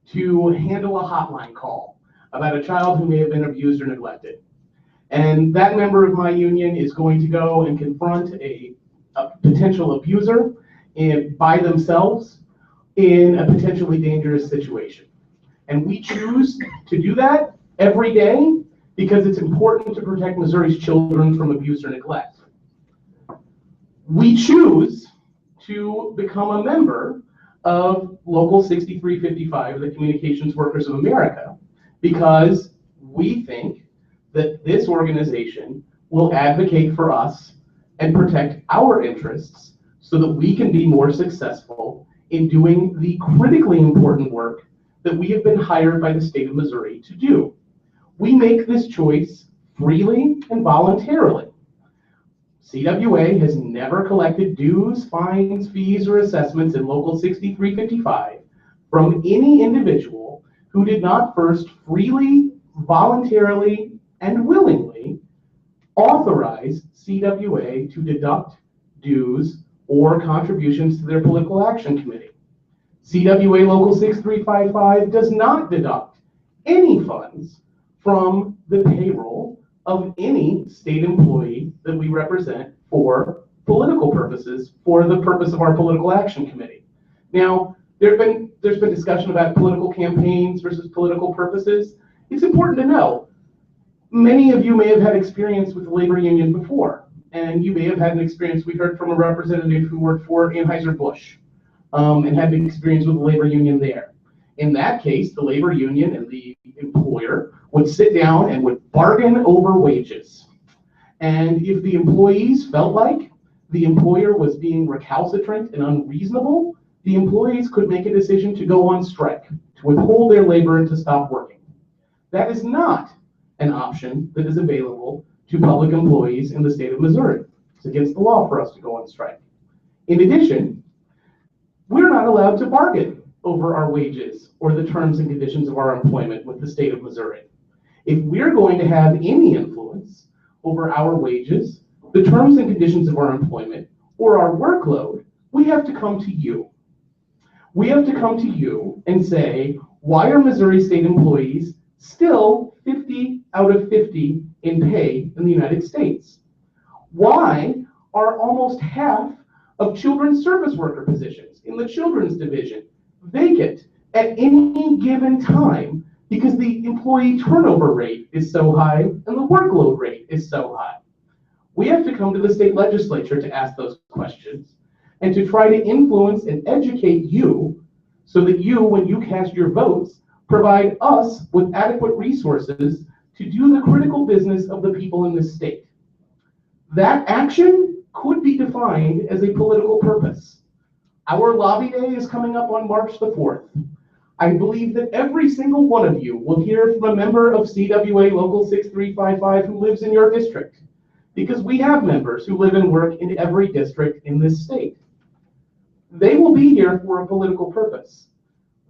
to handle a hotline call about a child who may have been abused or neglected. And that member of my union is going to go and confront a potential abuser by themselves in a potentially dangerous situation. And we choose to do that every day because it's important to protect Missouri's children from abuse or neglect. We choose to become a member of Local 6355, the Communications Workers of America, because we think that this organization will advocate for us and protect our interests so that we can be more successful in doing the critically important work that we have been hired by the state of Missouri to do. We make this choice freely and voluntarily. CWA has never collected dues, fines, fees, or assessments in Local 6355 from any individual who did not first freely, voluntarily, and willingly authorize CWA to deduct dues or contributions to their political action committee. CWA Local 6355 does not deduct any funds from the payroll of any state employee that we represent for political purposes, for the purpose of our political action committee. Now, there's been discussion about political campaigns versus political purposes. It's important to know, many of you may have had experience with the labor union before, and you may have had an experience. We heard from a representative who worked for Anheuser-Busch and had an experience with the labor union there. In that case, the labor union and the employer would sit down and would bargain over wages. And if the employees felt like the employer was being recalcitrant and unreasonable, the employees could make a decision to go on strike, to withhold their labor and to stop working. That is not an option that is available to public employees in the state of Missouri. It's against the law for us to go on strike. In addition, we're not allowed to bargain over our wages or the terms and conditions of our employment with the state of Missouri. If we're going to have any influence over our wages, the terms and conditions of our employment, or our workload, we have to come to you. We have to come to you and say, why are Missouri state employees still 50 out of 50 in pay in the United States? Why are almost half of children's service worker positions in the children's division vacant at any given time because the employee turnover rate is so high and the workload rate is so high? We have to come to the state legislature to ask those questions and to try to influence and educate you so that you, when you cast your votes, provide us with adequate resources to do the critical business of the people in this state. That action could be defined as a political purpose. Our lobby day is coming up on March the 4th. I believe that every single one of you will hear from a member of CWA Local 6355 who lives in your district, because we have members who live and work in every district in this state. They will be here for a political purpose.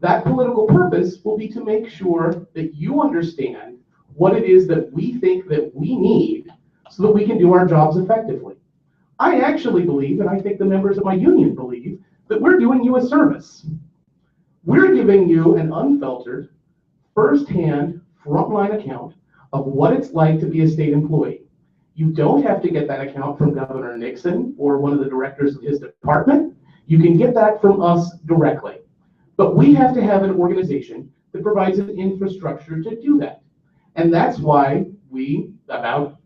That political purpose will be to make sure that you understand what it is that we think that we need so that we can do our jobs effectively. I actually believe, and I think the members of my union believe, that we're doing you a service. We're giving you an unfiltered, firsthand, frontline account of what it's like to be a state employee. You don't have to get that account from Governor Nixon or one of the directors of his department. You can get that from us directly. But we have to have an organization that provides an infrastructure to do that. And that's why we, about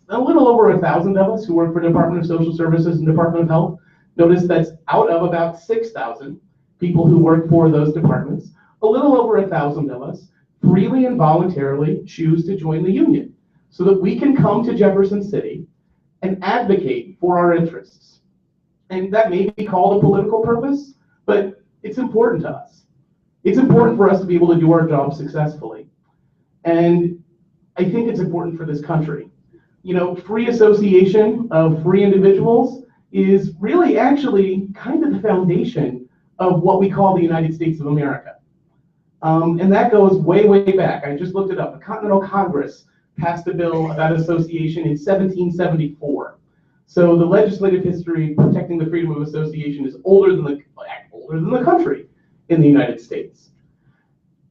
a little over 1,000 of us who work for Department of Social Services and Department of Health, notice that's out of about 6,000 people who work for those departments, a little over 1,000 of us freely and voluntarily choose to join the union so that we can come to Jefferson City and advocate for our interests. And that may be called a political purpose, but it's important to us. It's important for us to be able to do our job successfully. And I think it's important for this country. You know, free association of free individuals is really actually kind of the foundation of what we call the United States of America. And that goes way, way back. I just looked it up. The Continental Congress passed a bill about association in 1774. So the legislative history protecting the freedom of association is older than the country in the United States.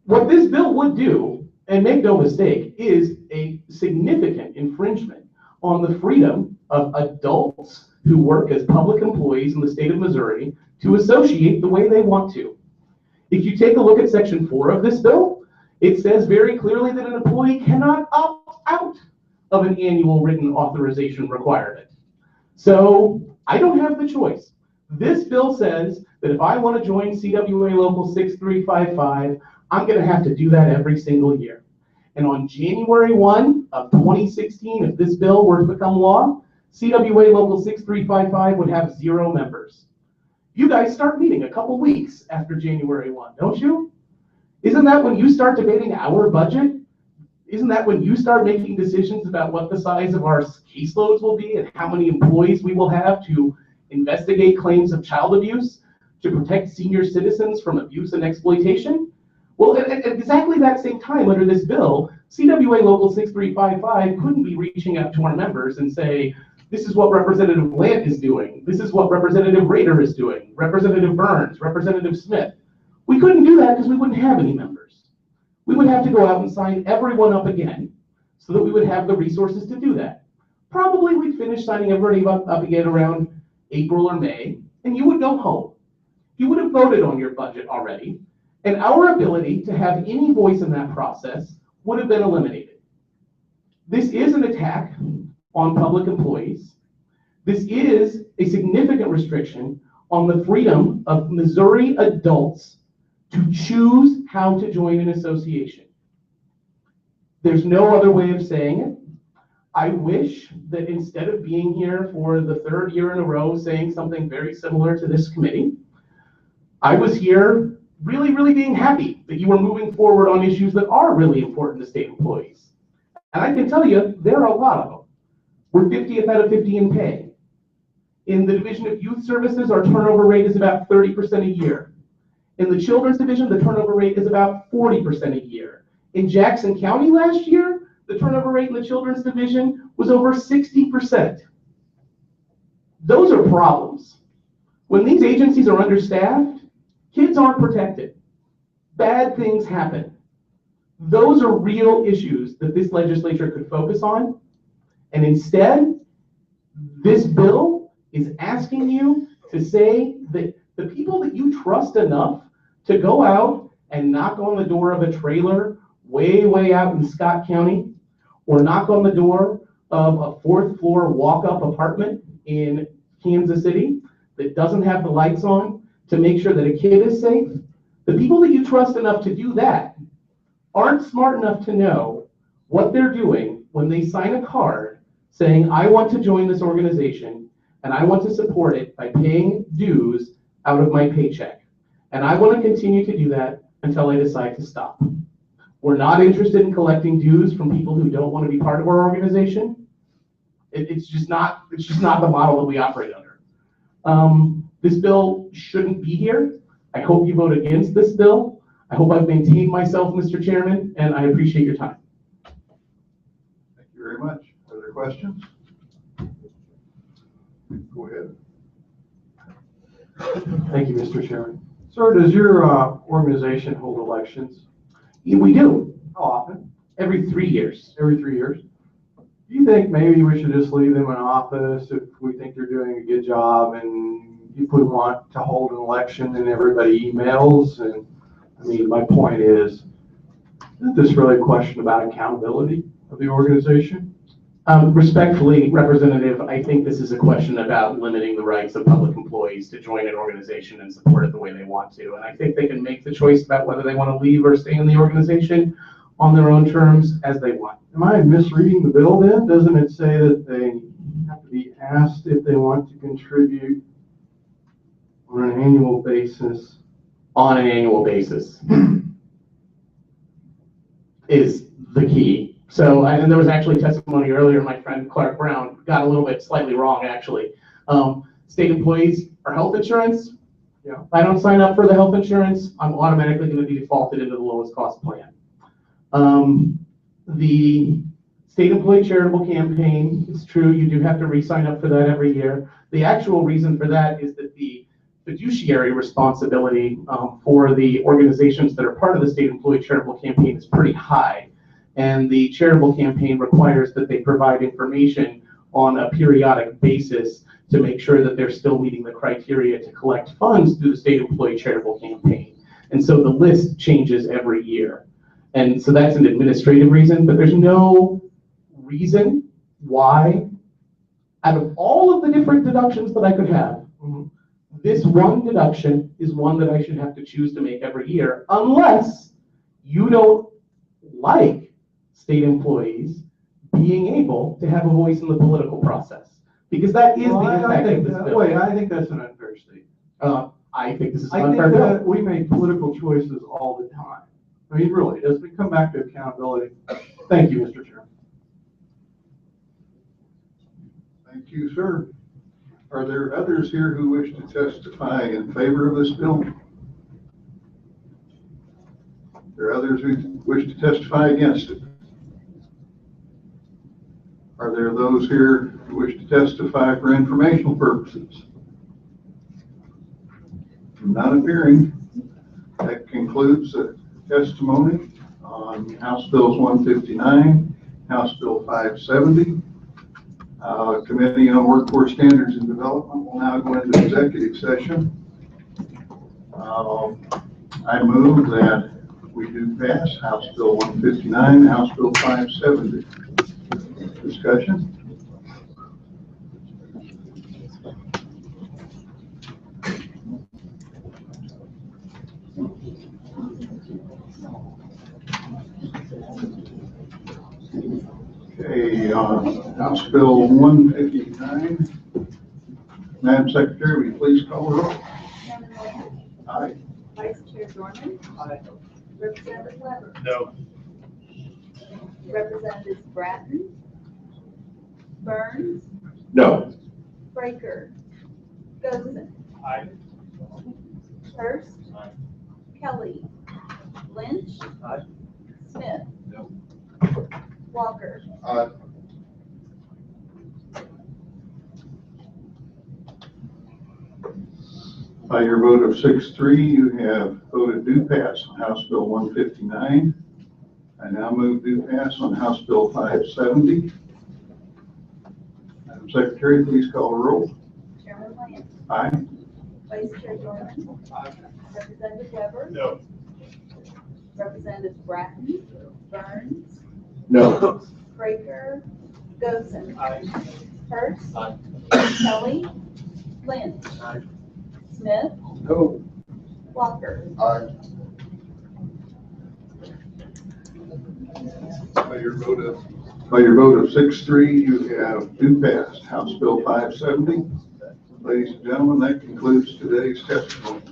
What this bill would do and make no mistake, is a significant infringement on the freedom of adults who work as public employees in the state of Missouri to associate the way they want to. If you take a look at Section 4 of this bill, it says very clearly that an employee cannot opt out of an annual written authorization requirement. So I don't have the choice. This bill says that if I want to join CWA Local 6355, I'm going to have to do that every single year. And on January 1 of 2016, if this bill were to become law, CWA Local 6355 would have 0 members. You guys start meeting a couple weeks after January 1, don't you? Isn't that when you start debating our budget? Isn't that when you start making decisions about what the size of our caseloads will be and how many employees we will have to investigate claims of child abuse, to protect senior citizens from abuse and exploitation? Well, at exactly that same time under this bill, CWA Local 6355 couldn't be reaching out to our members and say, this is what Representative Lant is doing. This is what Representative Rader is doing. Representative Burns, Representative Smith. We couldn't do that because we wouldn't have any members. We would have to go out and sign everyone up again so that we would have the resources to do that. Probably we'd finish signing everybody up again around April or May, and you would go home. You would have voted on your budget already, and our ability to have any voice in that process would have been eliminated. This is an attack on public employees. This is a significant restriction on the freedom of Missouri adults to choose how to join an association. There's no other way of saying it. I wish that instead of being here for the 3rd year in a row saying something very similar to this committee, I was here really being happy that you were moving forward on issues that are really important to state employees. And I can tell you, there are a lot of them. We're 50th out of 50 in pay. In the Division of Youth Services, our turnover rate is about 30% a year. In the Children's Division, the turnover rate is about 40% a year. In Jackson County last year, the turnover rate in the Children's Division was over 60%. Those are problems. When these agencies are understaffed, kids aren't protected. Bad things happen. Those are real issues that this legislature could focus on. And instead, this bill is asking you to say that the people that you trust enough to go out and knock on the door of a trailer way out in Scott County, or knock on the door of a 4th floor walk-up apartment in Kansas City that doesn't have the lights on to make sure that a kid is safe, the people that you trust enough to do that aren't smart enough to know what they're doing when they sign a card saying, I want to join this organization and I want to support it by paying dues out of my paycheck. And I want to continue to do that until I decide to stop. We're not interested in collecting dues from people who don't want to be part of our organization. It's just not the model that we operate under. This bill shouldn't be here. I hope you vote against this bill. I hope I've maintained myself, Mr. Chairman, and I appreciate your time. Thank you very much. Other questions? Go ahead. Thank you, Mr. Chairman. Sir, does your organization hold elections? Yeah, we do. How often? Every 3 years. Every 3 years? Do you think maybe we should just leave them in office if we think they're doing a good job, and if we want to hold an election and everybody emails? And I mean, my point is, isn't this really a question about accountability of the organization? Respectfully, Representative, I think this is a question about limiting the rights of public employees to join an organization and support it the way they want to. And I think they can make the choice about whether they want to leave or stay in the organization on their own terms as they want. Am I misreading the bill then? Doesn't it say that they have to be asked if they want to contribute on an annual basis? On an annual basis is the key. So, and there was actually testimony earlier, my friend Clark Brown got a little bit slightly wrong, actually. State employees are health insurance. Yeah. If I don't sign up for the health insurance, I'm automatically going to be defaulted into the lowest cost plan. The state employee charitable campaign, it's true, you do have to re-sign up for that every year. The actual reason for that is that the fiduciary responsibility for the organizations that are part of the state employee charitable campaign is pretty high. And the charitable campaign requires that they provide information on a periodic basis to make sure that they're still meeting the criteria to collect funds through the state employee charitable campaign. And so the list changes every year. And so that's an administrative reason, but there's no reason why, out of all of the different deductions that I could have, this one deduction is one that I should have to choose to make every year, unless you don't like state employees being able to have a voice in the political process. Because that is the impact of this bill. Wait, I think that's an unfair statement. I think this is an I think unfair bill. that we make political choices all the time. I mean, really, as we come back to accountability. Thank you, Mr. Chairman. Thank you, sir. Are there others here who wish to testify in favor of this bill? Are there others who wish to testify against it? Are there those here who wish to testify for informational purposes? Not appearing. That concludes the testimony on House Bills 159, House Bill 570. Committee on Workforce Standards and Development will now go into executive session. I move that we do pass House Bill 159, House Bill 570. Discussion? Okay, House Bill 159. Madam Secretary, will you please call the roll? Chairman Lant. Aye. Vice Chair Dohrman. Aye. Representative Weber. No. Representatives Bratton. Burns. No. Breaker. Gosen. Aye. Hurst. Aye. Kelly. Lynch. Aye. Smith. No. Walker. Aye. By your vote of 6-3, you have voted do pass on House Bill 159. I now move do pass on House Bill 570. Madam Secretary, please call the roll. Chairman Lant. Aye. Vice Chair Dohrman. Representative Weber. No. Representatives Bratton. Burns. No. Breaker. Gosen. Aye. Hurst. Aye. Kelly. Lynch. Aye. Smith. No. Walker. Aye. By your vote of 6-3, you have do pass House Bill 570. Ladies and gentlemen, that concludes today's testimony.